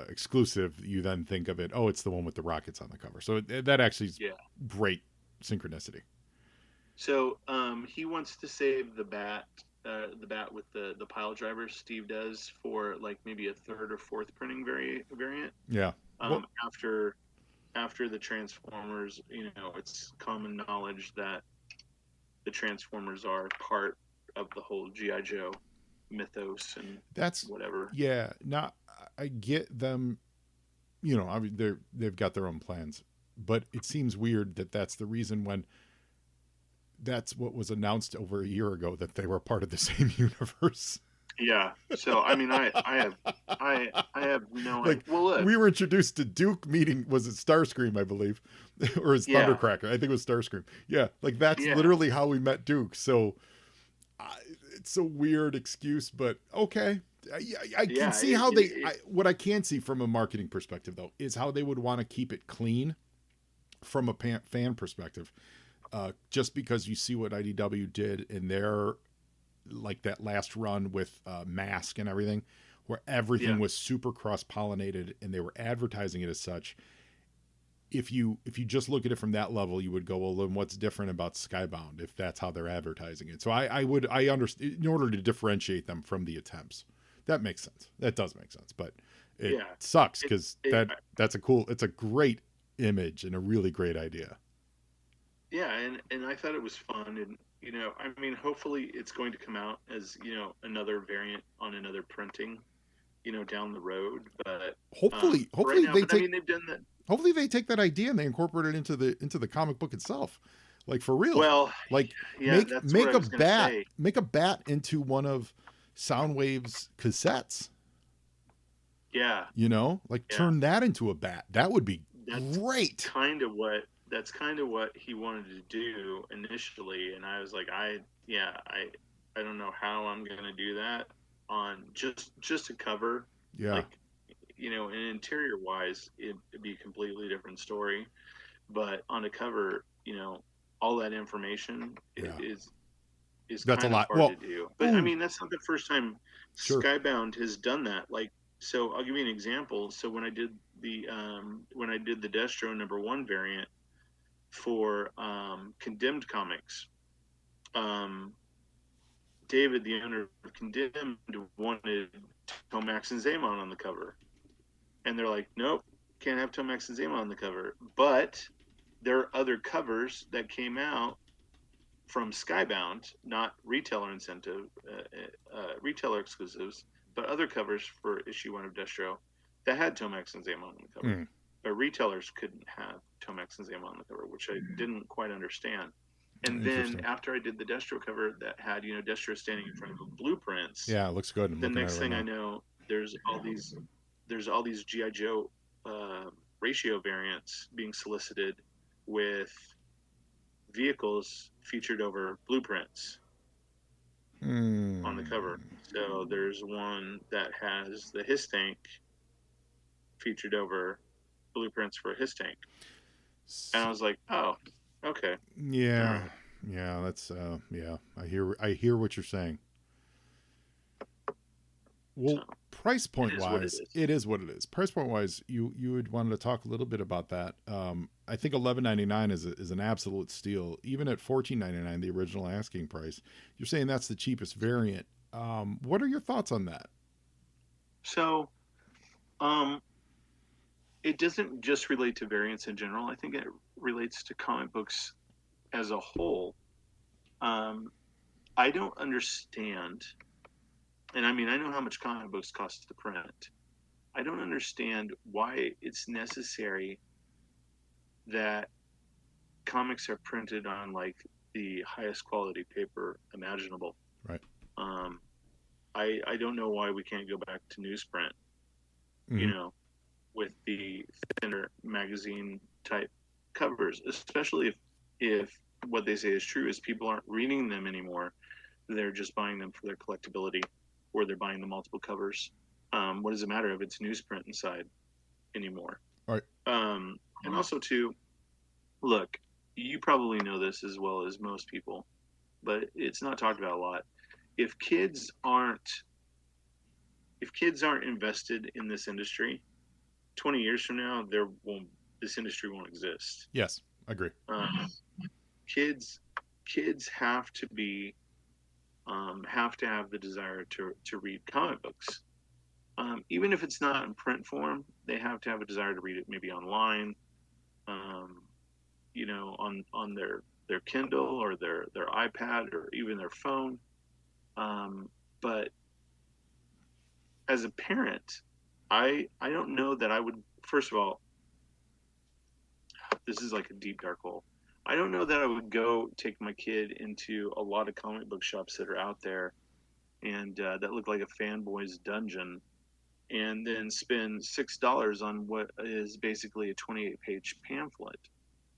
exclusive, you then think of it. Oh, it's the one with the rockets on the cover. So that actually is great synchronicity. So he wants to save the bat with the pile driver. Steve does for like maybe a third or fourth printing variant. Yeah. After the Transformers, it's common knowledge that the Transformers are part of the whole GI Joe mythos and that's whatever. Yeah. Now I get them. I mean, they've got their own plans, but it seems weird that that's the reason when. That's what was announced over a year ago, that they were part of the same universe. Yeah. So I mean, I have no idea. Well, look, we were introduced to Duke meeting, was it Starscream, I believe, or is Thundercracker? I think it was Starscream. Yeah, like that's literally how we met Duke. So it's a weird excuse, but okay. I can see how what I can see from a marketing perspective though is how they would want to keep it clean from a fan perspective. Just because you see what IDW did in their, like that last run with Mask and everything, where everything was super cross-pollinated and they were advertising it as such. If you just look at it from that level, you would go, well, then what's different about Skybound if that's how they're advertising it? So I understand, in order to differentiate them from the attempts. That makes sense. That does make sense, but it sucks because it's a great image and a really great idea. Yeah, and I thought it was fun, and I mean, hopefully it's going to come out as another variant on another printing, down the road. But hopefully right now, they've done that. Hopefully they take that idea and they incorporate it into the comic book itself, like for real. Well, like make a bat into one of Soundwave's cassettes. Yeah, turn that into a bat. That would be great. That's kind of what he wanted to do initially, and I was like, I don't know how I'm gonna do that on just a cover. Yeah, like, and interior wise, it'd be a completely different story, but on a cover, all that information is that's kind a lot of hard to do. But I mean, that's not the first time Skybound has done that. Like, so I'll give you an example. So when I did the Destro #1 variant for Condemned Comics, David, the owner of Condemned, wanted Tomax and Zaymon on the cover. And they're like, nope, can't have Tomax and Zaymon on the cover. But there are other covers that came out from Skybound, not retailer retailer exclusives, but other covers for issue 1 of Destro that had Tomax and Zaymon on the cover. Mm. But retailers couldn't have Tomax and Zaymon on the cover, which I didn't quite understand. And then after I did the Destro cover that had, Destro standing in front of blueprints. Yeah, it looks good. The next thing I know, there's all these G.I. Joe ratio variants being solicited with vehicles featured over blueprints on the cover. So there's one that has the His tank featured over blueprints for His tank. And I was like, oh, okay. Yeah. Yeah, that's yeah. I hear what you're saying. Well, so, price point wise, it is what it is. Price point wise, you would wanted to talk a little bit about that. I think $11.99 is an absolute steal. Even at $14.99, the original asking price, you're saying that's the cheapest variant. What are your thoughts on that? So, it doesn't just relate to variants in general. I think it relates to comic books as a whole. I don't understand. And I mean, I know how much comic books cost to print. I don't understand why it's necessary that comics are printed on like the highest quality paper imaginable. Right. I don't know why we can't go back to newsprint, with the thinner magazine type covers, especially if what they say is true is people aren't reading them anymore. They're just buying them for their collectability, or they're buying the multiple covers. What does it matter if it's newsprint inside anymore? Right. And also too, look, you probably know this as well as most people, but it's not talked about a lot. If kids aren't invested in this industry, 20 years from now, this industry won't exist. Yes, I agree. Kids have to be have to have the desire to read comic books. Even if it's not in print form, they have to have a desire to read it maybe online, on their Kindle or their iPad or even their phone. But as a parent, I don't know that I would. First of all, this is like a deep dark hole. I don't know that I would go take my kid into a lot of comic book shops that are out there and that look like a fanboy's dungeon, and then spend $6 on what is basically a 28-page pamphlet,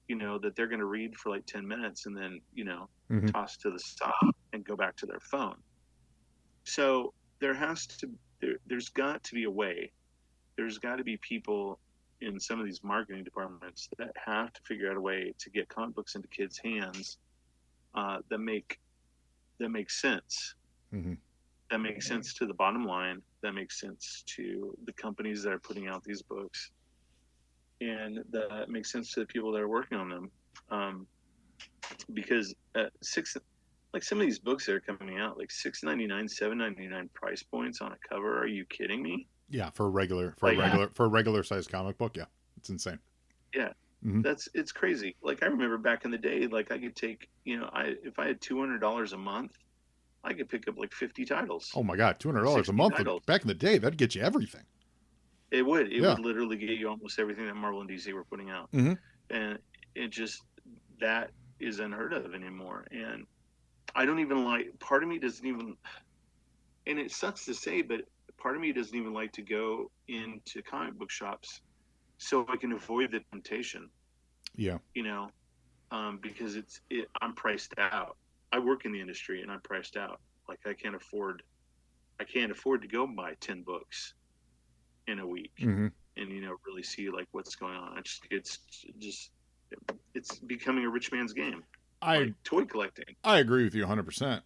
that they're going to read for like 10 minutes and then, toss to the side and go back to their phone. So there's got to be a way. There's got to be people in some of these marketing departments that have to figure out a way to get comic books into kids' hands that make sense. Mm-hmm. That makes sense to the bottom line. That makes sense to the companies that are putting out these books, and that makes sense to the people that are working on them. Because some of these books that are coming out, like $6.99, $7.99 price points on a cover. Are you kidding me? Yeah, for a regular sized comic book, yeah, it's insane. Yeah, mm-hmm. It's crazy. Like I remember back in the day, like I could take, if I had $200 a month, I could pick up like 50 titles. Oh my God, $200 a month back in the day, that'd get you everything. It would. It would literally get you almost everything that Marvel and DC were putting out, and it just that is unheard of anymore. And I don't even like. Part of me doesn't even, and it sucks to say, but part of me doesn't even like to go into comic book shops so I can avoid the temptation. Yeah. Because I'm priced out. I work in the industry and I'm priced out. Like I can't afford to go buy 10 books in a week and really see like what's going on. It's becoming a rich man's game. Like toy collecting. I agree with you 100%.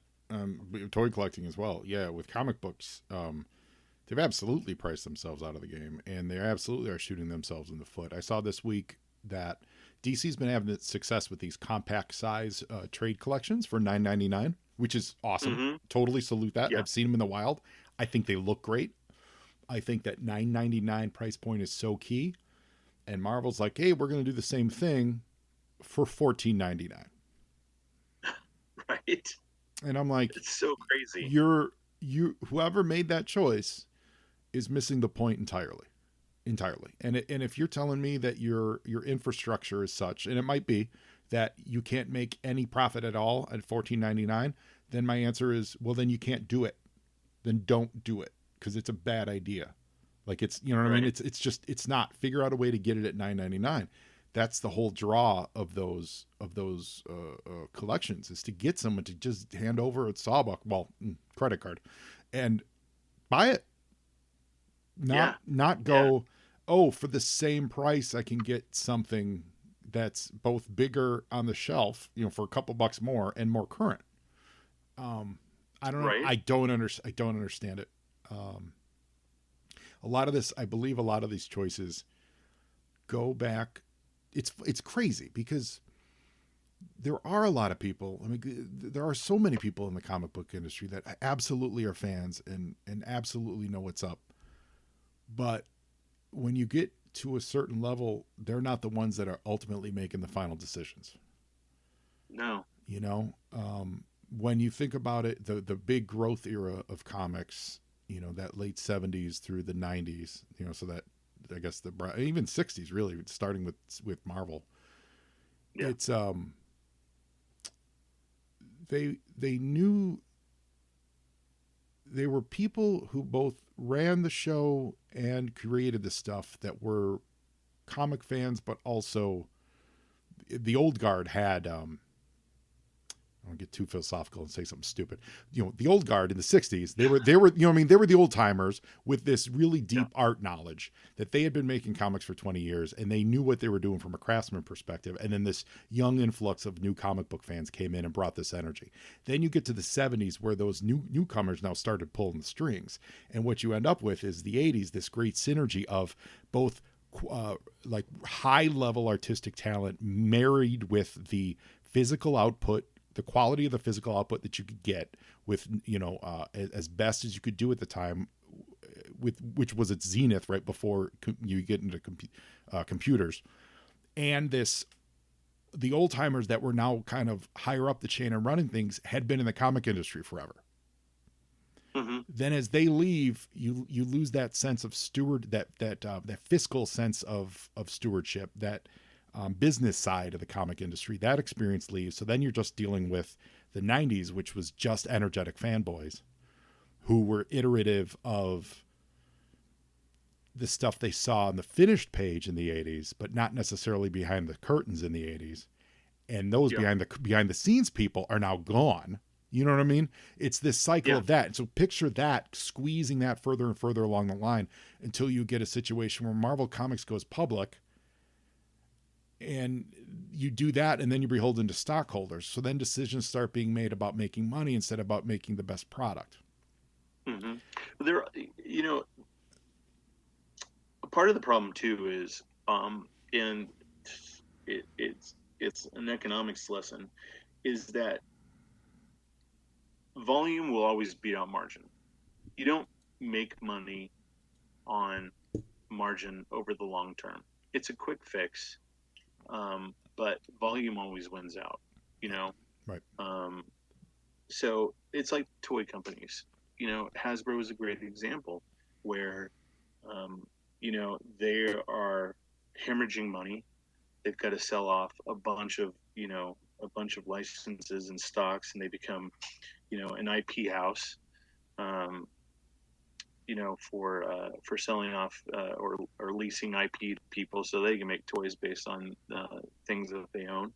Toy collecting as well. Yeah, with comic books, they've absolutely priced themselves out of the game, and they absolutely are shooting themselves in the foot. I saw this week that DC's been having success with these compact size trade collections for $9.99, which is awesome. Totally salute that. Yeah. I've seen them in the wild. I think they look great. I think that $9.99 price point is so key. And Marvel's like, hey, we're going to do the same thing for $14.99. Right. And I'm like, It's so crazy. whoever made that choice is missing the point entirely. And if you're telling me that your infrastructure is such, and it might be that you can't make any profit at all at $14.99, then my answer is, well, then you can't do it. Then don't do it, because it's a bad idea. Like, it's, you know what I mean? Right. It's not. Figure out a way to get it at $9.99. That's the whole draw of those collections, is to get someone to just hand over a sawbuck, credit card, and buy it. Not go, oh, for the same price I can get something that's both bigger on the shelf, for a couple bucks more and more current. I don't know. Right. I don't understand it. A lot of this, I believe, a lot of these choices go back. It's crazy because there are a lot of people. I mean, there are so many people in the comic book industry that absolutely are fans and absolutely know what's up. But when you get to a certain level, they're not the ones that are ultimately making the final decisions. No. When you think about it, the big growth era of comics, that late 70s through the 90s, so that, I guess, even 60s, really, starting with Marvel. Yeah. It's they knew they were people who both ran the show and created the stuff that were comic fans, but also the old guard had I don't get too philosophical and say something stupid. The old guard in the 60s, they were they were the old timers with this really deep art knowledge that they had been making comics for 20 years, and they knew what they were doing from a craftsman perspective. And then this young influx of new comic book fans came in and brought this energy. Then you get to the 70s, where those newcomers now started pulling the strings, and what you end up with is the 80s, this great synergy of both like high level artistic talent married with the physical output, the quality of the physical output that you could get with, as best as you could do at the time, which was its zenith right before you get into computers. And the old timers that were now kind of higher up the chain and running things had been in the comic industry forever. Mm-hmm. Then as they leave, you lose that sense of that fiscal sense of stewardship, that business side of the comic industry. That experience leaves. So then you're just dealing with the 90s, which was just energetic fanboys who were iterative of the stuff they saw on the finished page in the 80s, but not necessarily behind the curtains in the 80s. And those behind the scenes people are now gone. You know what I mean? It's this cycle of that. And so picture that, squeezing that further and further along the line until you get a situation where Marvel Comics goes public, and you do that, and then you're beholden to stockholders. So then decisions start being made about making money instead of about making the best product. Mm-hmm. There, part of the problem too is, and it's an economics lesson, is that volume will always beat out margin. You don't make money on margin over the long term. It's a quick fix. But volume always wins out, Right. So it's like toy companies. Hasbro is a great example where, they are hemorrhaging money. They've got to sell off a bunch of licenses and stocks, and they become, an IP house. For selling off or leasing IP to people so they can make toys based on things that they own.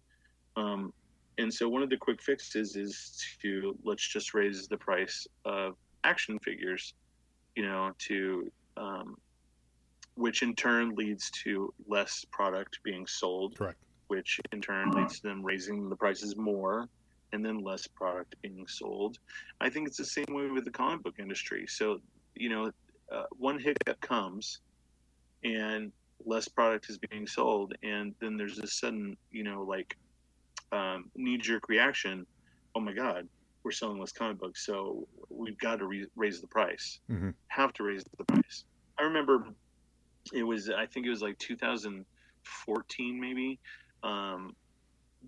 And so one of the quick fixes is to let's just raise the price of action figures, to which in turn leads to less product being sold. Correct. Which in turn leads to them raising the prices more, and then less product being sold. I think it's the same way with the comic book industry. So, one hiccup comes and less product is being sold, and then there's this sudden, knee-jerk reaction. Oh my God, we're selling less comic books, so we've got to raise the price. Mm-hmm. Have to raise the price. I remember I think it was like 2014 maybe.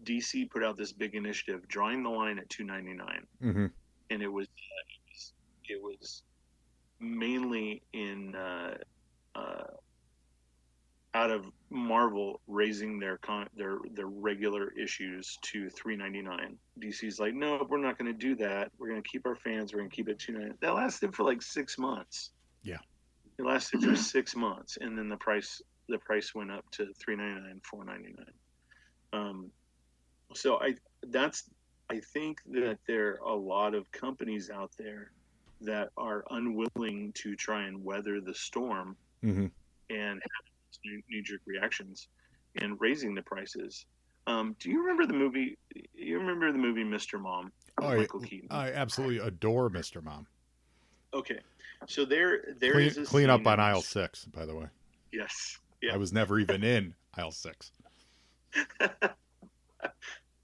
DC put out this big initiative, drawing the line at 299, Mm-hmm. and it was mainly in uh, out of Marvel raising their regular issues to 399. DC's like, no, we're not going to do that. We're going to keep our fans. We're going to keep it 299. That lasted for like 6 months. Yeah. It lasted for 6 months, and then the price went up to 399, 499. So I think that there are a lot of companies out there that are unwilling to try and weather the storm Mm-hmm. and have knee-jerk reactions and raising the prices. Do you remember the movie? You remember the movie Mr. Mom with Michael Keaton? I absolutely adore Mr. Mom. Okay, so there is a Clean scene up on in aisle which- 6, by the way. Yes, yeah, I was never even in aisle 6.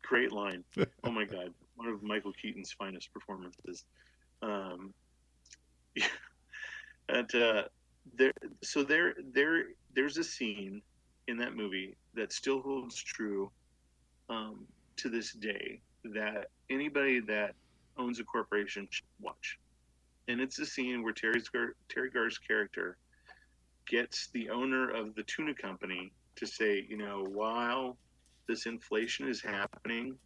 great line. Oh my God, one of Michael Keaton's finest performances. Um, yeah, and there's a scene in that movie that still holds true to this day that anybody that owns a corporation should watch. And it's a scene where Terry Garr's character gets the owner of the tuna company to say, while this inflation is happening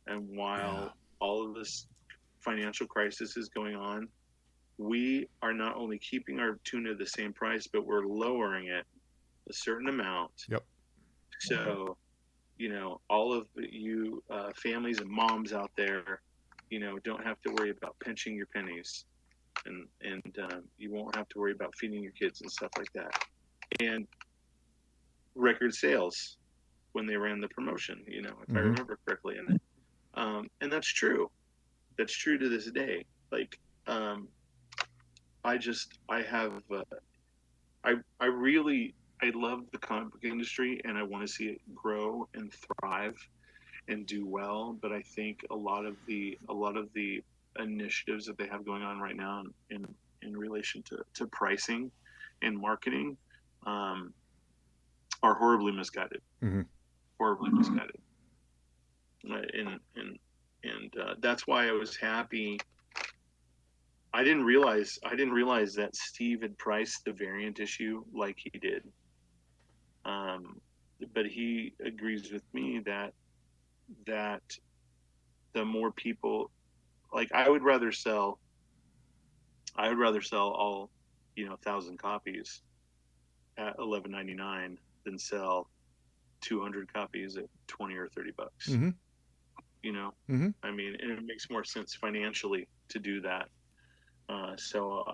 and while all of this financial crisis is going on, we are not only keeping our tuna the same price, but we're lowering it a certain amount. Yep. So, all of you families and moms out there, don't have to worry about pinching your pennies, and you won't have to worry about feeding your kids and stuff like that. And record sales when they ran the promotion, if I remember correctly, and that's true. That's true to this day. Like, I love the comic book industry, and I want to see it grow and thrive and do well. But I think a lot of the initiatives that they have going on right now in relation to pricing and marketing are horribly misguided. Mm-hmm. Horribly misguided. And that's why I was happy. I didn't realize that Steve had priced the variant issue like he did. But he agrees with me that the more people, like, I would rather sell all 1,000 copies at $11.99 than sell 200 copies at $20 or $30. Mm-hmm. Mm-hmm. I mean, and it makes more sense financially to do that. So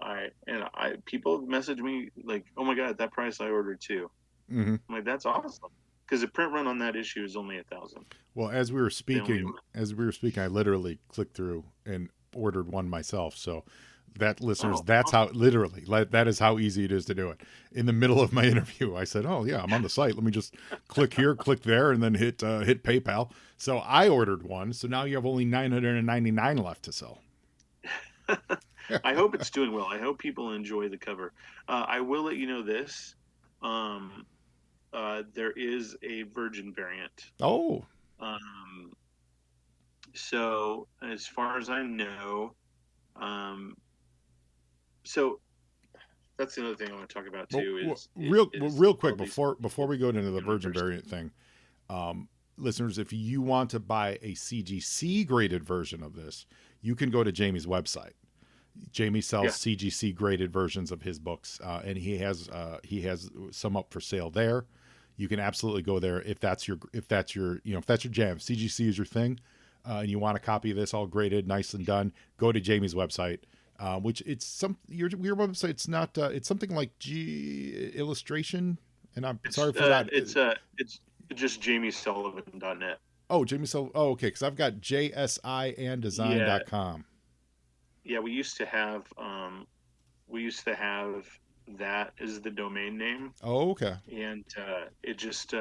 people message me like, "Oh my God, that price I ordered too." Mm-hmm. I'm like, "That's awesome," because the print run on that issue is only 1,000. Well, as we were speaking, I literally clicked through and ordered one myself. So that, listeners, that's how, literally, that is how easy it is to do it. In the middle of my interview, I said, "Oh yeah, I'm on the site. Let me just click here, click there, and then hit PayPal." So I ordered one. So now you have only 999 left to sell. I hope it's doing well. I hope people enjoy the cover. I will let you know this. There is a virgin variant. Oh. So as far as I know, so that's another thing I want to talk about too. Real quick before we go into the virgin variant thing, listeners, if you want to buy a CGC graded version of this, you can go to Jamie's website. Jamie sells CGC graded versions of his books, and he has some up for sale there. You can absolutely go there if that's your jam. CGC is your thing, and you want a copy of this all graded, nice and done. Go to Jamie's website, which it's your website. It's not. It's something like G Illustration, and sorry for that. It's just JamieSullivan.net. Oh, Jamie Sullivan. Oh, okay, because I've got JSIanddesign.com. Yeah, we used to have that as the domain name. Oh, okay. And it just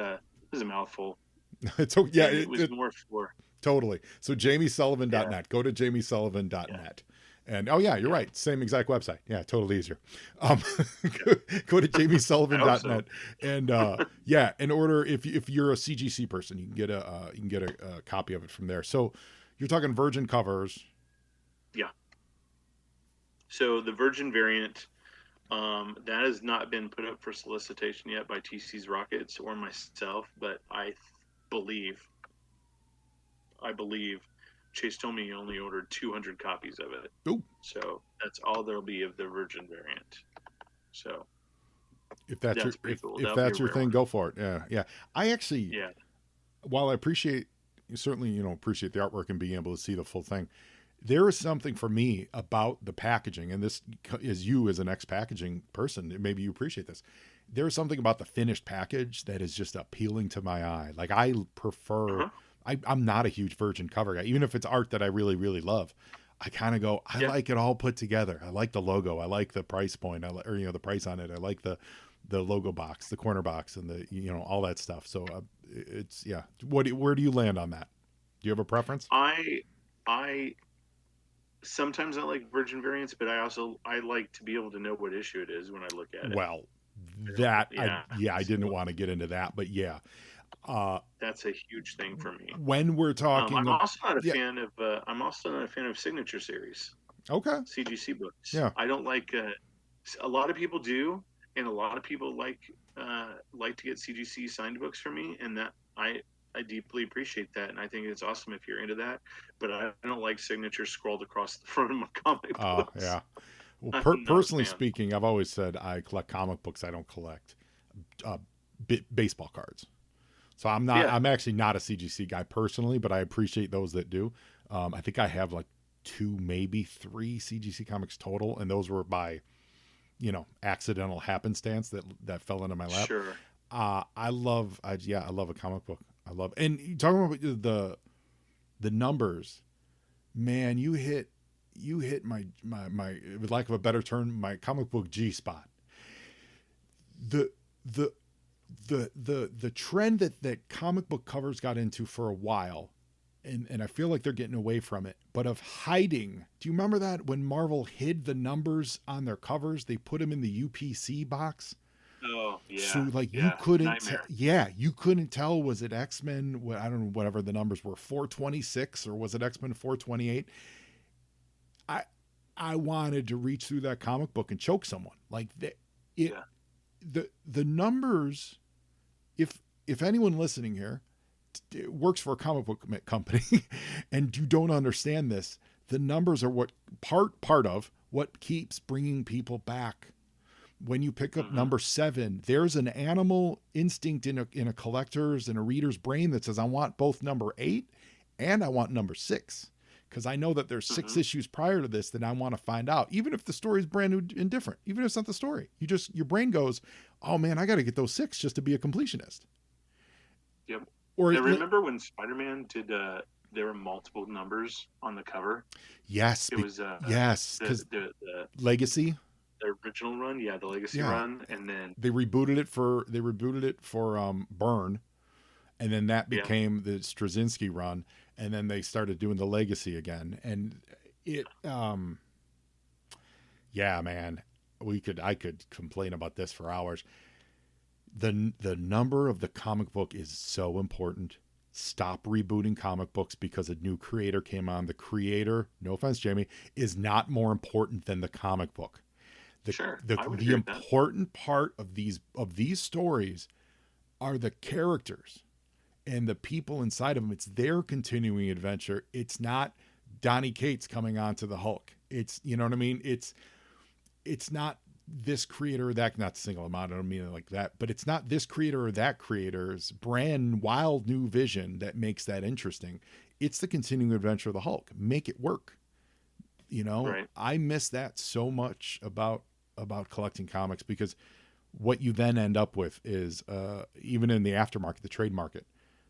is a mouthful. It was more for totally. So JamieSullivan.net. Go to JamieSullivan.net. And oh yeah, you're right. Same exact website. Yeah, totally easier. Um, go to jamiesullivan.net and yeah, and order if you're a CGC person, you can get a copy of it from there. So you're talking virgin covers. Yeah. So the Virgin variant, that has not been put up for solicitation yet by TC's Rockets or myself, but believe, I believe Chase told me he only ordered 200 copies of it. Ooh. So that's all there'll be of the Virgin variant. So if that's your cool. if that's your thing, go for it. Yeah, yeah. I actually, yeah. While I certainly appreciate the artwork and being able to see the full thing, there is something for me about the packaging, and this is you as an ex-packaging person. Maybe you appreciate this. There is something about the finished package that is just appealing to my eye. Like I prefer. I'm not a huge virgin cover guy, even if it's art that I really, really love. I kind of go, I like it all put together. I like the logo. I like the price point. The price on it. I like the logo box, the corner box, and the all that stuff. So it's yeah. Where do you land on that? Do you have a preference? I sometimes I like virgin variants, but I like to be able to know what issue it is when I look at it. Well, I didn't want to get into that, but yeah. That's a huge thing for me. When we're talking, I'm also not a fan of. I'm also not a fan of signature series. Okay. CGC books. Yeah. I don't like. A lot of people do, and a lot of people like to get CGC signed books from me, and that I deeply appreciate that, and I think it's awesome if you're into that. But I don't like signatures scrolled across the front of my comic books. Yeah. Well, personally speaking, I've always said I collect comic books. I don't collect baseball cards. So I'm not. Yeah. I'm actually not a CGC guy personally, but I appreciate those that do. I think I have like 2, maybe 3 CGC comics total, and those were by, accidental happenstance that fell into my lap. Sure. I love a comic book. And you talking about the numbers, man. You hit my with lack of a better term, my comic book G spot. The trend that comic book covers got into for a while, and I feel like they're getting away from it, but of hiding. Do you remember that when Marvel hid the numbers on their covers? They put them in the UPC box. Oh, yeah. So you couldn't you couldn't tell, was it X-Men, I don't know, whatever the numbers were, 426, or was it X-Men 428? I wanted to reach through that comic book and choke someone. Like the numbers, if anyone listening here works for a comic book company and you don't understand this, the numbers are what part of what keeps bringing people back. When you pick up number 7, there's an animal instinct in a collector's and a reader's brain that says, I want both number 8 and I want number 6. Because I know that there's 6 issues prior to this that I want to find out, even if the story is brand new and different, even if it's not the story. Your brain goes, oh man, I got to get those 6 just to be a completionist. Yep. Or remember when Spider-Man did, there were multiple numbers on the cover? Yes. It was, because the Legacy. The original run, the Legacy run, and then they rebooted it for Byrne, and then that became the Straczynski run, and then they started doing the Legacy again, and it man, I could complain about this for hours. The number of the comic book is so important. Stop rebooting comic books because a new creator came on. The creator, no offense, Jamie, is not more important than the comic book. The important part of these stories are the characters and the people inside of them. It's their continuing adventure. It's not Donny Cates coming onto the Hulk. It's, you know what I mean? It's not this creator or that, not to single them out, I don't mean it like that, but it's not this creator or that creator's brand wild new vision that makes that interesting. It's the continuing adventure of the Hulk. Make it work. Right. I miss that so much about collecting comics, because what you then end up with is even in the aftermarket, the trade market,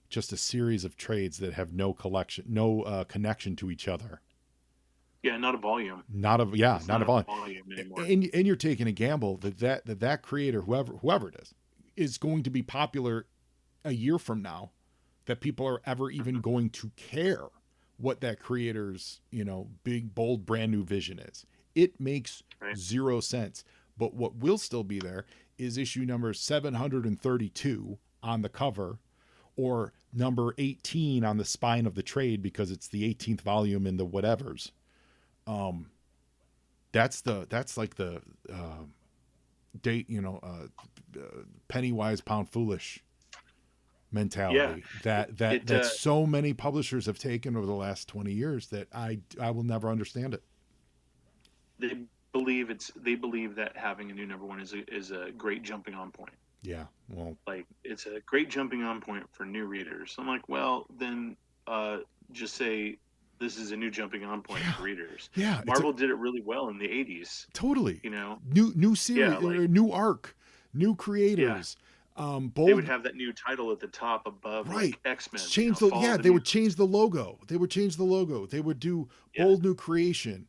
just a series of trades that have no connection to each other. Yeah, not a volume. Not a volume anymore. And you're taking a gamble that creator, whoever it is going to be popular a year from now, that people are ever even going to care what that creator's, big, bold, brand new vision is. It makes Right. zero sense. But what will still be there is issue number 732 on the cover, or number 18 on the spine of the trade because it's the 18th volume in the whatevers. That's like the date, penny wise pound foolish mentality that so many publishers have taken over the last 20 years that I will never understand it. They believe that having a new number one is a great jumping on point. Yeah, well, like it's a great jumping on point for new readers. I'm like, well, then just say this is a new jumping on point for readers. Yeah, Marvel did it really well in the 80s. Totally. You know, new series, new arc, new creators. Bold. They would have that new title at the top above, right? Like X-Men. Change they would change the logo. They would do bold new creation.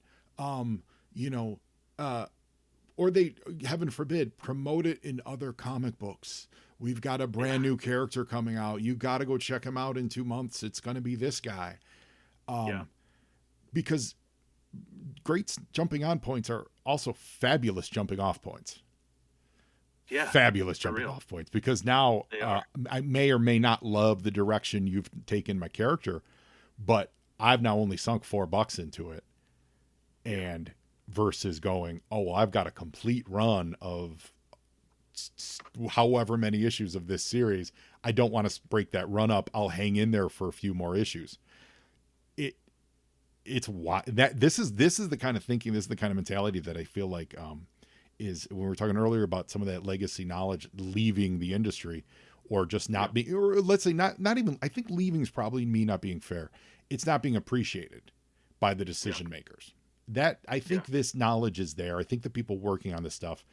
Or they, heaven forbid, promote it in other comic books. We've got a brand new character coming out. You got to go check him out in 2 months. It's going to be this guy. Because great jumping on points are also fabulous jumping off points. Yeah. Fabulous jumping off points, because now I may or may not love the direction you've taken my character, but I've now only sunk $4 into it. And versus going, oh, well, I've got a complete run of however many issues of this series. I don't want to break that run up. I'll hang in there for a few more issues. It's why that this is the kind of thinking, this is the kind of mentality that I feel like is when we were talking earlier about some of that legacy knowledge leaving the industry, or just not being, or let's say not even, I think leaving is probably me not being fair. It's not being appreciated by the decision makers. That I think this knowledge is there. I think the people working on this stuff,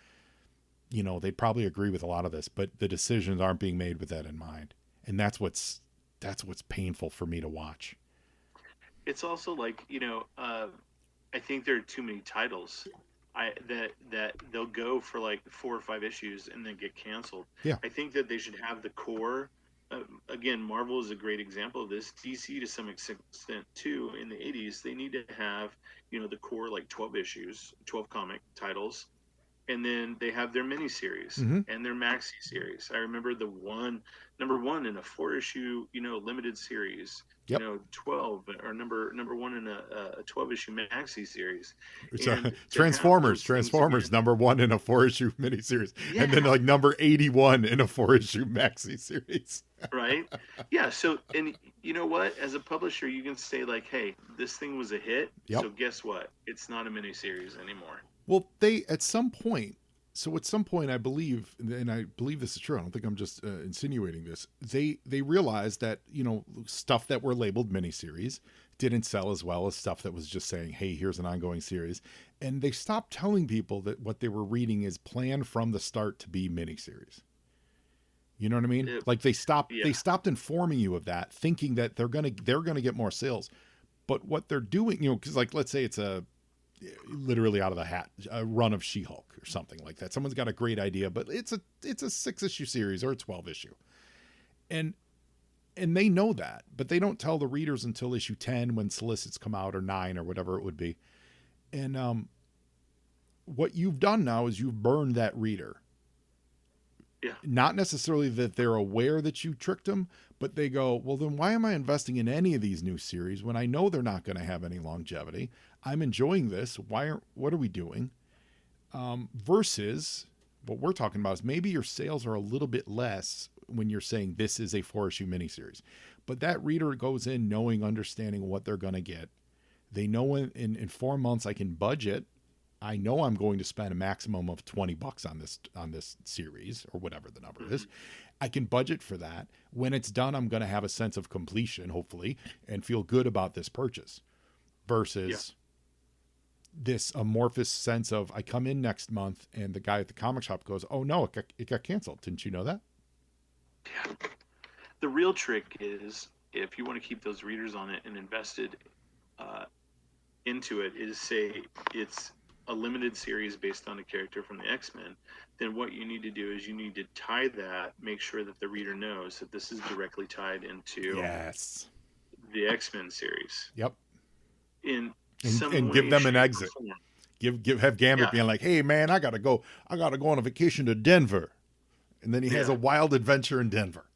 they'd probably agree with a lot of this, but the decisions aren't being made with that in mind. And that's what's painful for me to watch. It's also like, I think there are too many titles that they'll go for like 4 or 5 issues and then get canceled. Yeah. I think that they should have the core. Again, Marvel is a great example of this. DC to some extent too. In the 80s, they need to have, the core, like 12 issues, 12 comic titles, and then they have their miniseries and their maxi series. I remember number one in a 4-issue, limited series. 12 or number one in a 12-issue maxi series. Transformers number 1 in a 4-issue miniseries, and then like number 81 in a 4-issue maxi series. Right? Yeah. So, and you know what? As a publisher, you can say like, "Hey, this thing was a hit. So guess what? It's not a miniseries anymore." Well, at some point, I believe, and I believe this is true, I don't think I'm just insinuating this, they realized that, stuff that were labeled miniseries didn't sell as well as stuff that was just saying, hey, here's an ongoing series. And they stopped telling people that what they were reading is planned from the start to be miniseries. You know what I mean? Like they stopped informing you of that, thinking that they're gonna get more sales. But what they're doing, because like, let's say it's literally out of the hat, a run of She-Hulk or something like that. Someone's got a great idea, but it's a 6-issue series or a 12-issue. And they know that, but they don't tell the readers until issue 10 when solicits come out, or 9 or whatever it would be. And what you've done now is you've burned that reader. Yeah. Not necessarily that they're aware that you tricked them, but they go, well, then why am I investing in any of these new series when I know they're not going to have any longevity? I'm enjoying this. What are we doing? Versus what we're talking about is maybe your sales are a little bit less when you're saying this is a 4-issue miniseries, but that reader goes in understanding what they're going to get. They know in 4 months I can budget. I know I'm going to spend a maximum of $20 on this series, or whatever the number is. I can budget for that. When it's done, I'm going to have a sense of completion, hopefully, and feel good about this purchase. Versus this amorphous sense of, I come in next month and the guy at the comic shop goes, oh no, it got canceled. Didn't you know that? Yeah. The real trick is, if you want to keep those readers on it and invested into it, is say it's a limited series based on a character from the X-Men, then what you need to do is you need to tie that, make sure that the reader knows that this is directly tied into the X-Men series Yep. in And some and way, give them an shape, or exit. form. Have Gambit Yeah. being like, "Hey man, I gotta go on a vacation to Denver," and then he has Yeah. a wild adventure in Denver.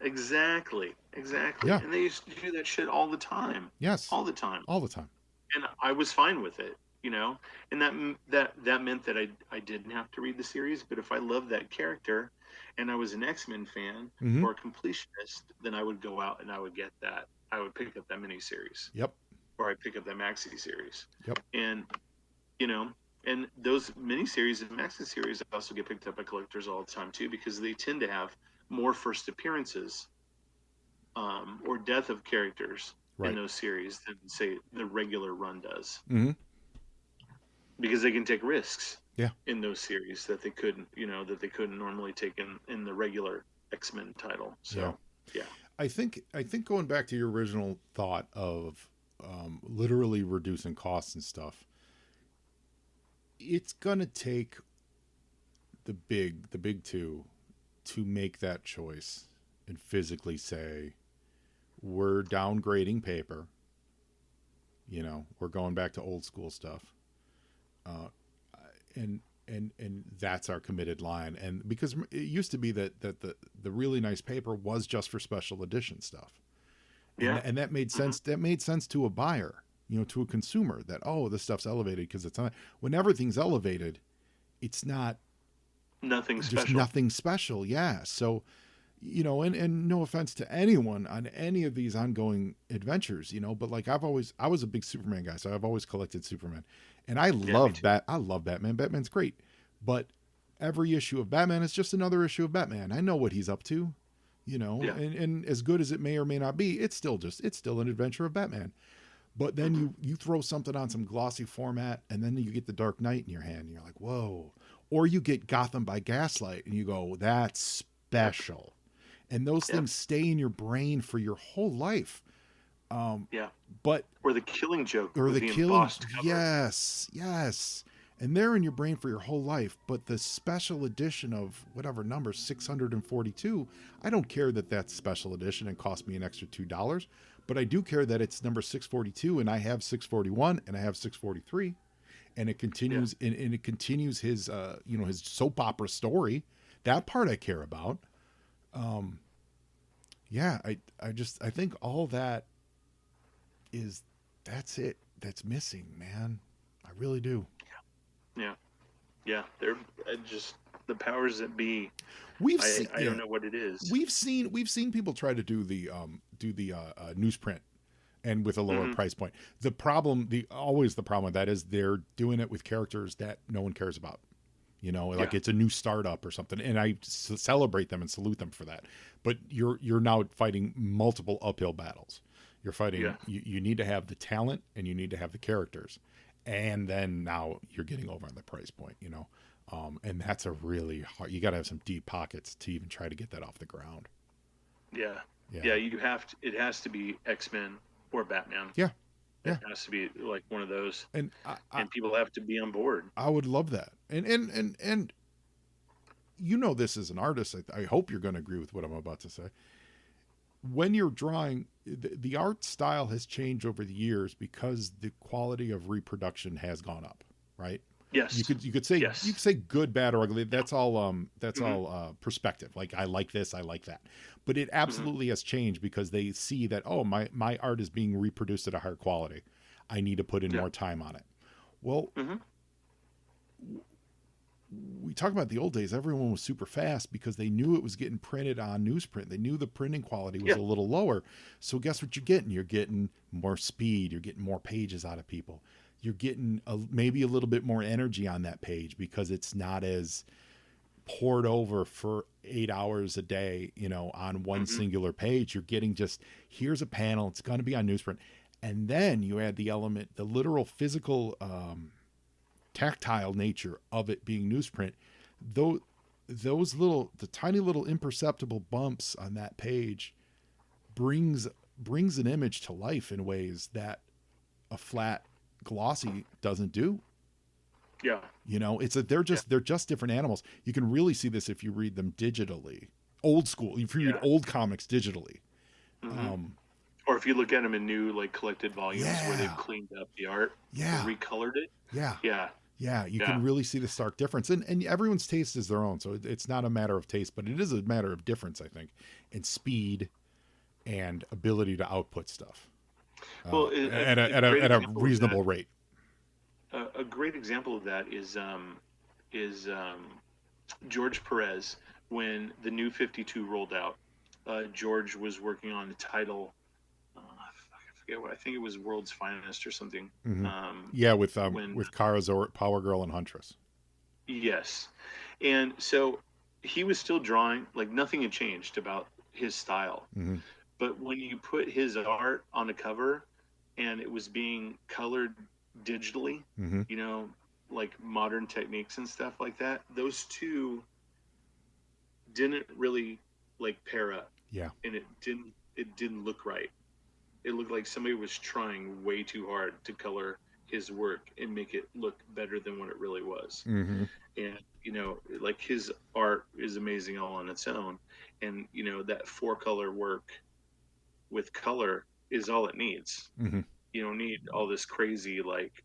Exactly. Yeah. And they used to do that shit all the time. Yes. All the time. All the time. And I was fine with it, you know. And that meant that I didn't have to read the series, but if I loved that character and I was an X-Men fan Mm-hmm. or a completionist, then I would go out and I would get that. I would pick up that miniseries, Yep. or I'd pick up that maxi series. Yep. And you know, and those miniseries and maxi series also get picked up by collectors all the time too, because they tend to have more first appearances, or death of characters Right. in those series than say the regular run does, Mm-hmm. because they can take risks Yeah. in those series that they couldn't normally take in the regular X-Men title. So yeah. I think going back to your original thought of literally reducing costs and stuff, it's gonna take the big two to make that choice and physically say, we're downgrading paper. You know, we're going back to old school stuff, and that's our committed line. And because it used to be that the really nice paper was just for special edition stuff, and that made sense. That made sense to a buyer, you know, to a consumer. That, oh, this stuff's elevated because it's not. When everything's elevated, it's not Nothing just special. nothing special. Yeah. So, you know, and no offense to anyone on any of these ongoing adventures, you know, but like I was a big Superman guy, so I've always collected Superman, and I love Batman. Batman's great, but every issue of Batman is just another issue of Batman. I know what he's up to, you know, Yeah. and as good as it may or may not be, it's still an adventure of Batman. But then you throw something on some glossy format, and then you get the Dark Knight in your hand, and you're like, whoa. Or you get Gotham by Gaslight, and you go, that's special. And those things stay in your brain for your whole life. But or the Killing Joke, or with the killing, embossed cover. yes, and they're in your brain for your whole life. But the special edition of whatever number 642, I don't care that that's special edition and cost me an extra $2, but I do care that it's number 642, and I have 641, and I have 643, and it continues, and it continues his his soap opera story. That part I care about. I think all that that's it. That's missing, man. I really do. Yeah. They're just the powers that be. I don't know what it is. We've seen people try to do the newsprint, and with a lower price point. The problem with that is they're doing it with characters that no one cares about. You know, like it's a new startup or something, and I celebrate them and salute them for that. But you're now fighting multiple uphill battles. You're fighting. You need to have the talent, and you need to have the characters, and then now you're getting over on the price point. You know, and that's a really hard. You got to have some deep pockets to even try to get that off the ground. Yeah. You have to. It has to be X-Men or Batman. Yeah. It has to be like one of those, and people have to be on board. I would love that, and you know, this as an artist, I hope you're going to agree with what I'm about to say. When you're drawing, the art style has changed over the years because the quality of reproduction has gone up, right? Yes. You could say good, bad, or ugly. That's all perspective. Like, I like this, I like that. But it absolutely has changed because they see that, oh, my art is being reproduced at a higher quality. I need to put in more time on it. Well, we talk about the old days. Everyone was super fast because they knew it was getting printed on newsprint. They knew the printing quality was a little lower. So guess what you're getting? You're getting more speed. You're getting more pages out of people. You're getting maybe a little bit more energy on that page because it's not as poured over for 8 hours a day, you know, on one singular page. You're getting just, here's a panel. It's going to be on newsprint. And then you add the element, the literal physical, tactile nature of it being newsprint. Those the tiny little imperceptible bumps on that page brings an image to life in ways that a flat glossy doesn't do. Yeah. You know, they're just different animals. You can really see this if you read them digitally. Old school, if you read old comics digitally. Or if you look at them in new like collected volumes where they've Yeah. cleaned up the art Yeah. and recolored it. Yeah. Yeah. Yeah. You Yeah. can really see the stark difference. And everyone's taste is their own. So it's not a matter of taste, but it is a matter of difference, I think, in speed and ability to output stuff Well, great at a example of that. reasonable rate. A great example of that is George Perez when the new 52 rolled out. George was working on the title. I forget what I think it was World's Finest or something. Yeah, with When Kara Zor, Power Girl, and Huntress. yes, and so he was still drawing like nothing had changed about his style. But when you put his art on a cover and it was being colored digitally, you know, like modern techniques and stuff like that, those two didn't really like pair up. Yeah. And it didn't look right. It looked like somebody was trying way too hard to color his work and make it look better than what it really was. And you know, like his art is amazing all on its own, and you know that four color work with color is all it needs. You don't need all this crazy like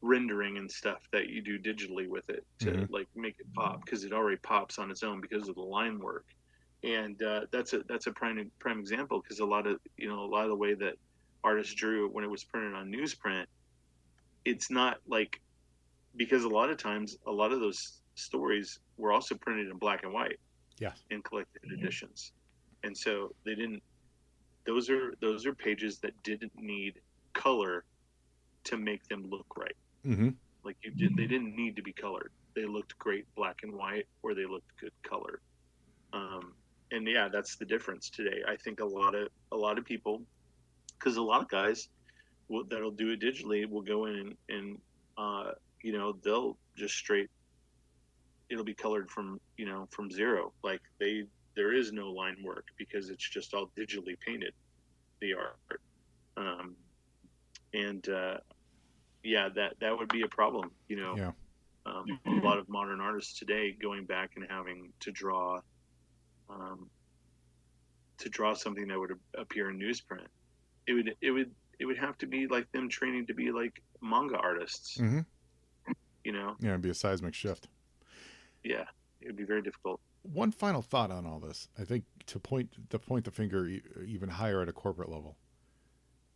rendering and stuff that you do digitally with it to like make it pop, because it already pops on its own because of the line work. And that's a prime example, because a lot of the way that artists drew when it was printed on newsprint, it's not like, because a lot of times a lot of those stories were also printed in black and white in collected editions, and so they didn't. Those are pages that didn't need color to make them look right. Like they didn't need to be colored. They looked great black and white, or they looked good colored. And yeah, that's the difference today. I think a lot of people, because a lot of guys that'll do it digitally will go in and you know, they'll just straight, it'll be colored from zero. Like there is no line work because it's just all digitally painted, the art. And yeah, that would be a problem, you know. Yeah. A lot of modern artists today going back and having to draw something that would appear in newsprint. It would have to be like them training to be like manga artists. You know? Yeah, it'd be a seismic shift. Yeah, it would be very difficult. One final thought on all this, I think, to point the finger even higher at a corporate level.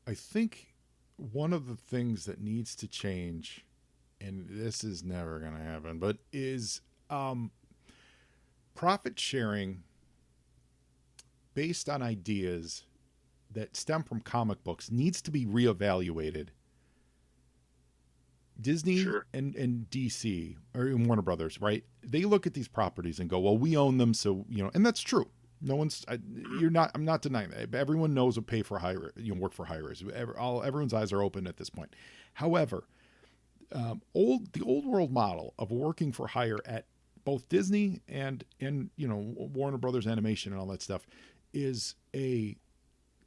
I think one of the things that needs to change, and this is never going to happen, but is profit sharing based on ideas that stem from comic books needs to be reevaluated. Disney and DC or Warner Brothers, right? They look at these properties and go, well, we own them. So, you know, and that's true. No one's, I'm not denying that. Everyone knows what pay for hire, work for hire is. Everyone's eyes are open at this point. However, the old world model of working for hire at both Disney and Warner Brothers Animation and all that stuff is a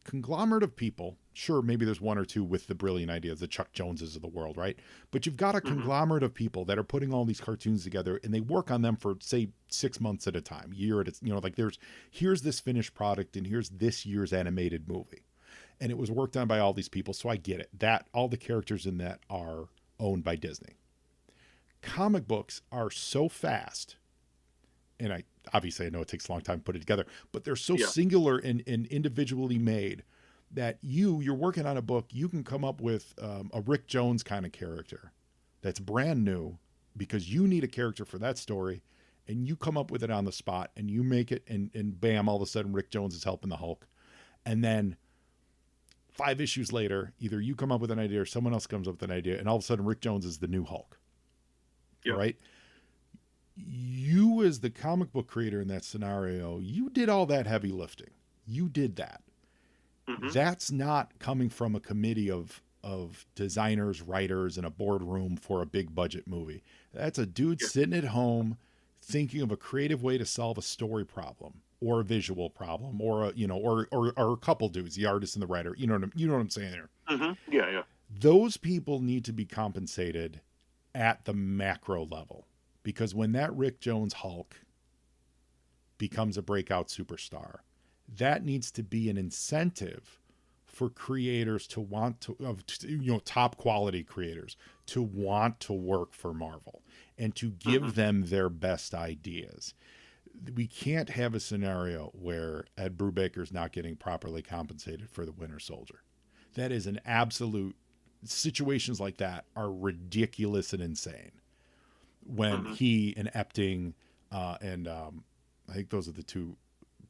conglomerate of people. Sure, maybe there's one or two with the brilliant ideas, the Chuck Joneses of the world, right? But you've got a conglomerate of people that are putting all these cartoons together, and they work on them for, say, 6 months at a time, year at a, like here's this finished product, and here's this year's animated movie. And it was worked on by all these people, so I get it. That all the characters in that are owned by Disney. Comic books are so fast, and I know it takes a long time to put it together, but they're so singular and individually made that you're working on a book, you can come up with a Rick Jones kind of character that's brand new because you need a character for that story, and you come up with it on the spot and you make it, and bam, all of a sudden Rick Jones is helping the Hulk. And then 5 issues later, either you come up with an idea or someone else comes up with an idea, and all of a sudden Rick Jones is the new Hulk. Right? You, as the comic book creator in that scenario, you did all that heavy lifting. You did that. That's not coming from a committee of designers, writers, in a boardroom for a big budget movie. That's a dude sitting at home thinking of a creative way to solve a story problem or a visual problem, or a couple dudes, the artist and the writer. You know what I'm saying there? Yeah. Those people need to be compensated at the macro level, because when that Rick Jones Hulk becomes a breakout superstar, that needs to be an incentive for creators to want to, top quality creators to want to work for Marvel and to give them their best ideas. We can't have a scenario where Ed Brubaker's not getting properly compensated for the Winter Soldier. That is an absolute, situations like that are ridiculous and insane. When he and Epting and I think those are the two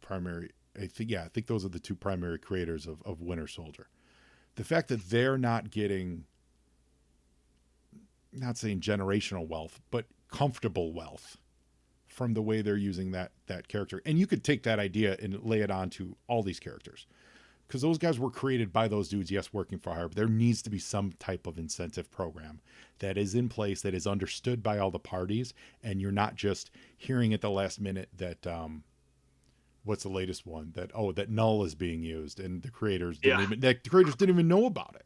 primary. I think those are the two primary creators of Winter Soldier. The fact that they're not getting, not saying generational wealth, but comfortable wealth from the way they're using that character. And you could take that idea and lay it onto all these characters, because those guys were created by those dudes, yes, working for hire, but there needs to be some type of incentive program that is in place, that is understood by all the parties, and you're not just hearing at the last minute that what's the latest one, that Null is being used and the creators didn't even know about it.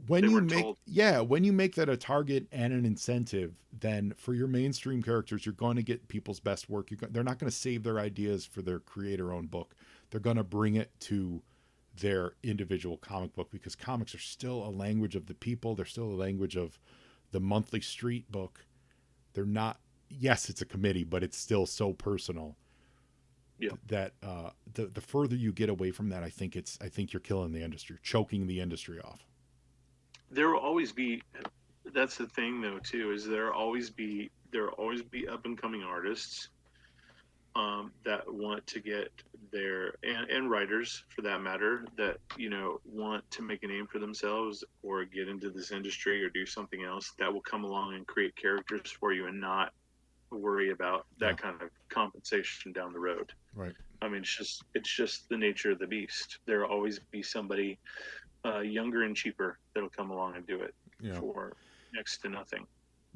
When you make that a target and an incentive, then for your mainstream characters, you're going to get people's best work. They're not going to save their ideas for their creator-owned book. They're going to bring it to their individual comic book, because comics are still a language of the people. They're still a language of the monthly street book. They're not, yes, it's a committee, but it's still so personal that the further you get away from that, I think you're killing the industry, choking the industry off. There will always be, that's the thing though too, is there will always be up and coming artists that want to get their, and writers for that matter, that want to make a name for themselves or get into this industry or do something else, that will come along and create characters for you and not worry about that kind of compensation down the road. Right. I mean, it's just the nature of the beast. There will always be somebody younger and cheaper that'll come along and do it for next to nothing.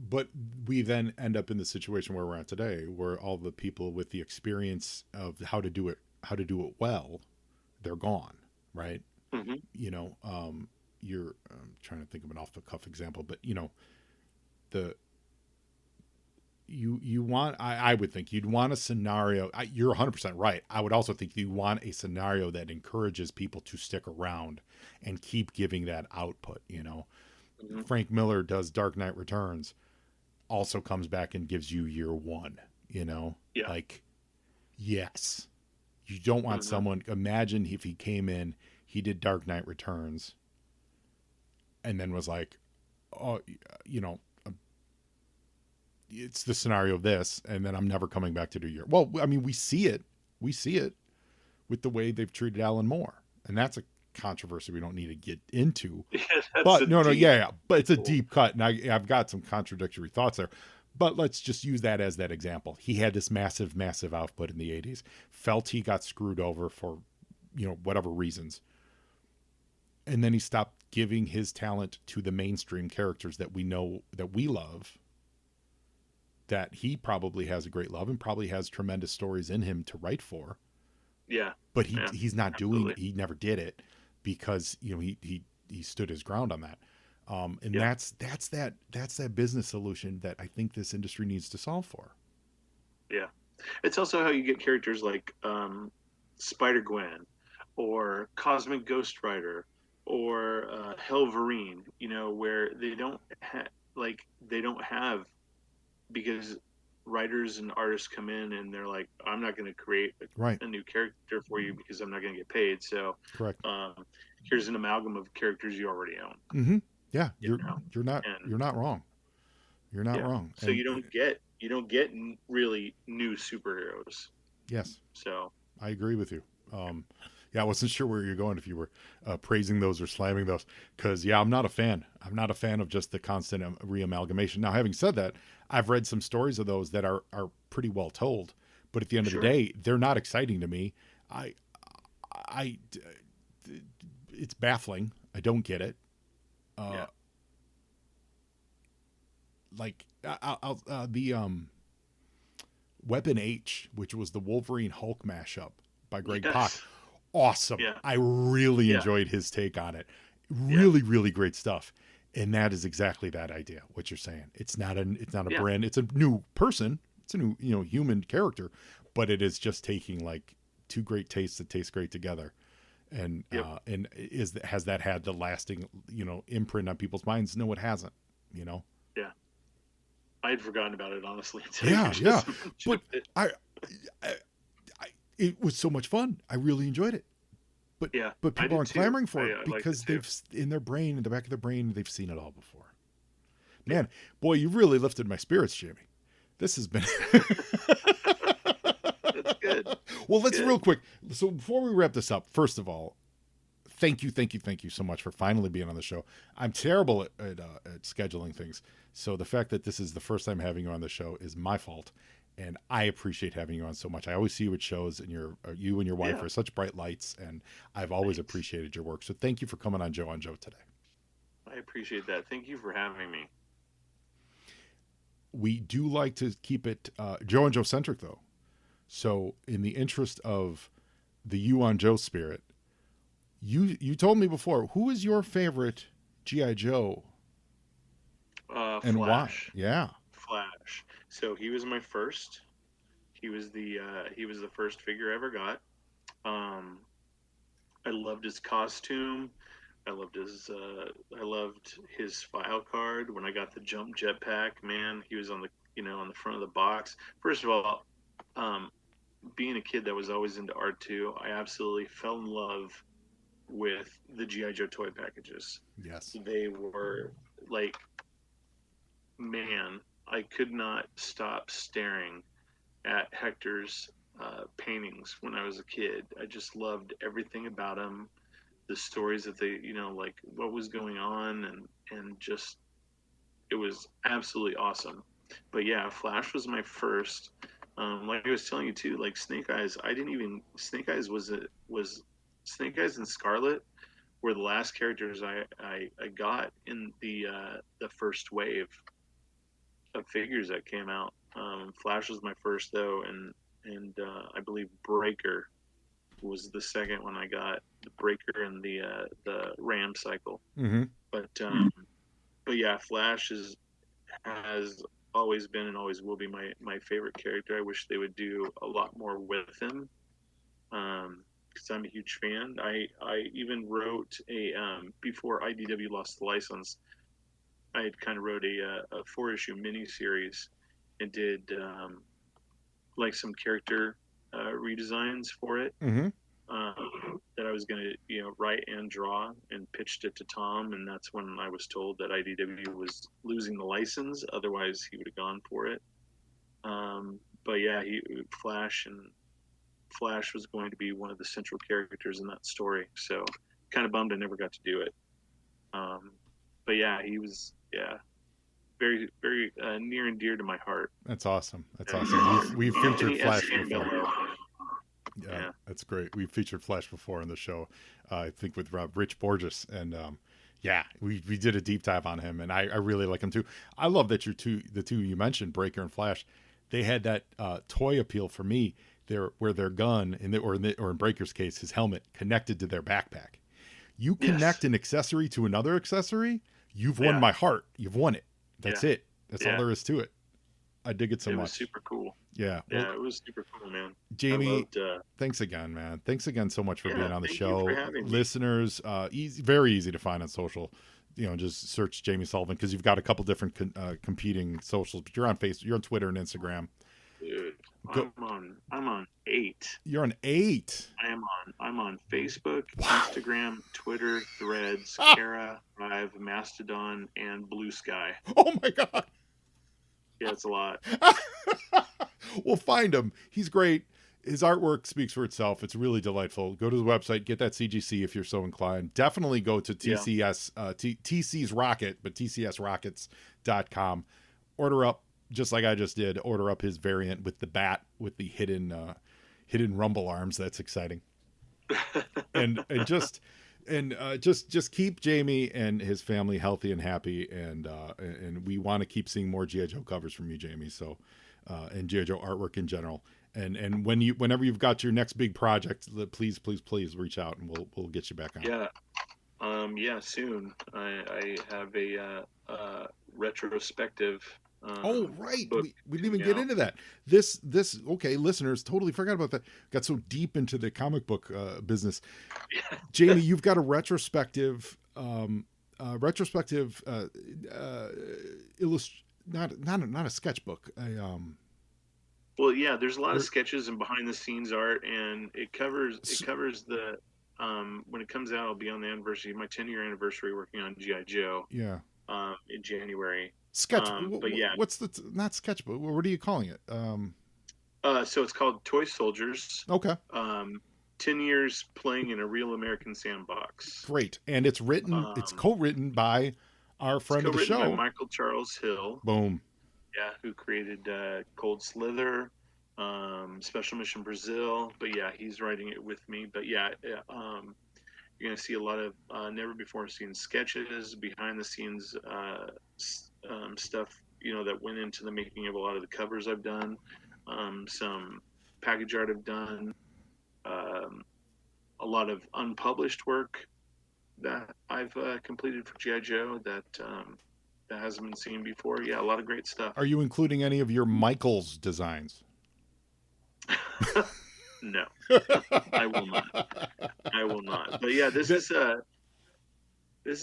But we then end up in the situation where we're at today, where all the people with the experience of how to do it well, they're gone, right? Mm-hmm. I'm trying to think of an off the cuff example, but I would think you'd want a scenario. You're 100% right. I would also think you want a scenario that encourages people to stick around and keep giving that output. Mm-hmm. Frank Miller does Dark Knight Returns, also comes back and gives you year one. Like, yes, you don't want someone. Imagine if he came in, he did Dark Knight Returns, and then was like, oh, it's the scenario of this, and then I'm never coming back to do your. Well, I mean, we see it with the way they've treated Alan Moore, and that's a controversy we don't need to get into. But but it's a deep cut, and I've got some contradictory thoughts there. But let's just use that as that example. He had this massive output in the 80s, felt he got screwed over for whatever reasons, and then he stopped giving his talent to the mainstream characters that we know, that we love, that he probably has a great love and probably has tremendous stories in him to write for. Yeah. But he's not doing it. He never did it because, he stood his ground on that. And that's that business solution that I think this industry needs to solve for. Yeah. It's also how you get characters like Spider-Gwen or Cosmic Ghost Rider or Helverine, where they don't have, because writers and artists come in and they're like, I'm not going to create a new character for you because I'm not going to get paid. So correct. Here's an amalgam of characters you already own. Mm-hmm. Yeah. You're not wrong. You're not wrong. So you don't get really new superheroes. Yes. So I agree with you. I wasn't sure where you're going, if you were praising those or slamming those, because I'm not a fan. I'm not a fan of just the constant reamalgamation. Now, having said that, I've read some stories of those that are pretty well told, but at the end of the day, they're not exciting to me. It's baffling. I don't get it. Like the Weapon H, which was the Wolverine Hulk mashup by Greg Pak. Awesome. Yeah. I really enjoyed his take on it. Really great stuff. And that is exactly that idea, what you're saying. It's not a brand. It's a new person. It's a new, human character, but it is just taking like two great tastes that taste great together And Yep. has that had the lasting, imprint on people's minds? No, it hasn't. Yeah. I had forgotten about it, honestly, until you Yeah, yeah. just mentioned But it. I, it was so much fun. I really enjoyed it. But Yeah, but I people did aren't too. clamoring for it I liked it because too. they've in their brain, in the back of their brain, they've seen it all before. Yeah. Man, boy, you really lifted my spirits, Jamie. This has been That's good. well. That's Let's real good. quick. So before we wrap this up, first of all, thank you so much for finally being on the show. I'm terrible at scheduling things, so the fact that this is the first time having you on the show is my fault, and I appreciate having you on so much. I always see you at shows, and you and your wife Yeah. are such bright lights, and I've always Thanks. appreciated your work. So thank you for coming on Joe today. I appreciate that. Thank you for having me. We do like to keep it Joe and Joe centric, though. So in the interest of the you on Joe spirit, you told me before, who is your favorite GI Joe and why? Flash. Yeah. Flash. So he was my first. He was the first figure I ever got. Um, I loved his costume. I loved his file card. When I got the jump jetpack, man, he was on the on the front of the box. First of all, um, being a kid that was always into R2, I absolutely fell in love with the GI Joe toy packages. Yes. They were like, man, I could not stop staring at Hector's paintings when I was a kid. I just loved everything about him, the stories that they, like what was going on, and just it was absolutely awesome. But yeah, Flash was my first. Like I was telling you too, like Snake Eyes. I didn't even Snake Eyes was Snake Eyes and Scarlet were the last characters I got in the first wave of figures that came out. Flash was my first though, and I believe Breaker was the second one I got. The Breaker and the Ram cycle. Mm-hmm. But yeah, Flash has always been and always will be my favorite character. I wish they would do a lot more with him. Because I'm a huge fan. I even wrote before IDW lost the license, I had kind of wrote a 4-issue mini series and did like some character redesigns for it Mm-hmm. that I was going to write and draw, and pitched it to Tom, and that's when I was told that IDW was losing the license. Otherwise, he would have gone for it. But yeah, Flash was going to be one of the central characters in that story. So kind of bummed I never got to do it. But yeah, he was very very near and dear to my heart. That's awesome. That's awesome. We've featured Anthony Flash before. Escambello. Yeah, that's great. We've featured Flash before on the show. I think with Rich Borges, and yeah, we did a deep dive on him, and I really like him too. I love that the two you mentioned, Breaker and Flash, they had that toy appeal for me. Where their gun or in Breaker's case, his helmet connected to their backpack. You connect an accessory to another accessory, you've won my heart. You've won it. That's it. That's all there is to it. I dig it so much. It was super cool. Yeah. Yeah, it was super cool, man. Jamie, thanks again, man. Thanks again so much for being on the thank show. you for having me. Listeners, very easy to find on social. Just search Jamie Sullivan because you've got a couple different competing socials. But you're on Facebook, you're on Twitter and Instagram. Dude, I'm on 8. You're on 8. I'm on Facebook, Instagram, Twitter, Threads, Kara, Hive, Mastodon, and Blue Sky. Oh my God. Yeah, it's a lot. Well, find him. He's great. His artwork speaks for itself. It's really delightful. Go to the website, get that CGC if you're so inclined. Definitely go to TC's Rocket, but tcsrockets.com. Order up, just like I just did. Order up his variant with the bat with the hidden rumble arms. That's exciting. and just keep Jamie and his family healthy and happy, and we want to keep seeing more GI Joe covers from you, Jamie. So and GI Joe artwork in general. And whenever you've got your next big project, please reach out and we'll get you back on. Yeah, soon. I have a retrospective Oh, right. book We didn't even coming get out. into that. This, okay, listeners, totally forgot about that. Got so deep into the comic book business. Jamie, you've got a retrospective, not a sketchbook. Well, yeah, there's a lot of sketches and behind the scenes art, and it covers the when it comes out, I'll be on the anniversary, my 10-year anniversary working on G.I. Joe. Yeah. In January. Sketch. But yeah, what's not sketchbook? What are you calling it? So it's called Toy Soldiers. Okay. 10 years playing in a real American sandbox. Great, and it's written. It's co-written by our friend of the show, by Michael Charles Hill. Boom. Yeah, who created Cold Slither, Special Mission Brazil. But yeah, he's writing it with me. But yeah, you're going to see a lot of never before seen sketches, behind the scenes stuff, that went into the making of a lot of the covers I've done, some package art I've done, a lot of unpublished work that I've completed for G.I. Joe that hasn't been seen before. Yeah, a lot of great stuff. Are you including any of your Michaels designs? No, I will not. But yeah, this is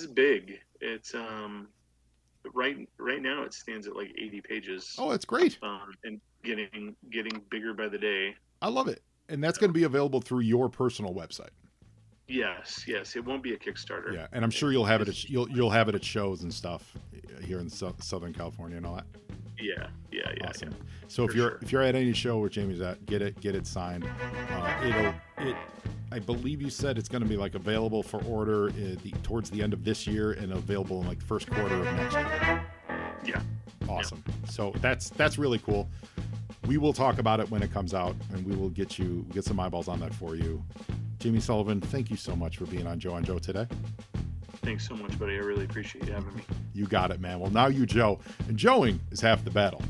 big. It's right now it stands at like 80 pages. Oh, that's great. And getting bigger by the day. I love it. And that's going to be available through your personal website. Yes. It won't be a Kickstarter. Yeah, and I'm sure you'll have it at you'll have it at shows and stuff here in Southern California and all that. Yeah. Awesome. Yeah. So if you're at any show where Jamie's at, get it signed. I believe you said it's going to be like available for order towards the end of this year and available in like the first quarter of next year. Yeah. Awesome. Yeah. So that's really cool. We will talk about it when it comes out, and we will get some eyeballs on that for you. Jamie Sullivan, thank you so much for being on Joe on Joe today. Thanks so much, buddy. I really appreciate you having me. You got it, man. Well, now you Joe, and Joeing is half the battle.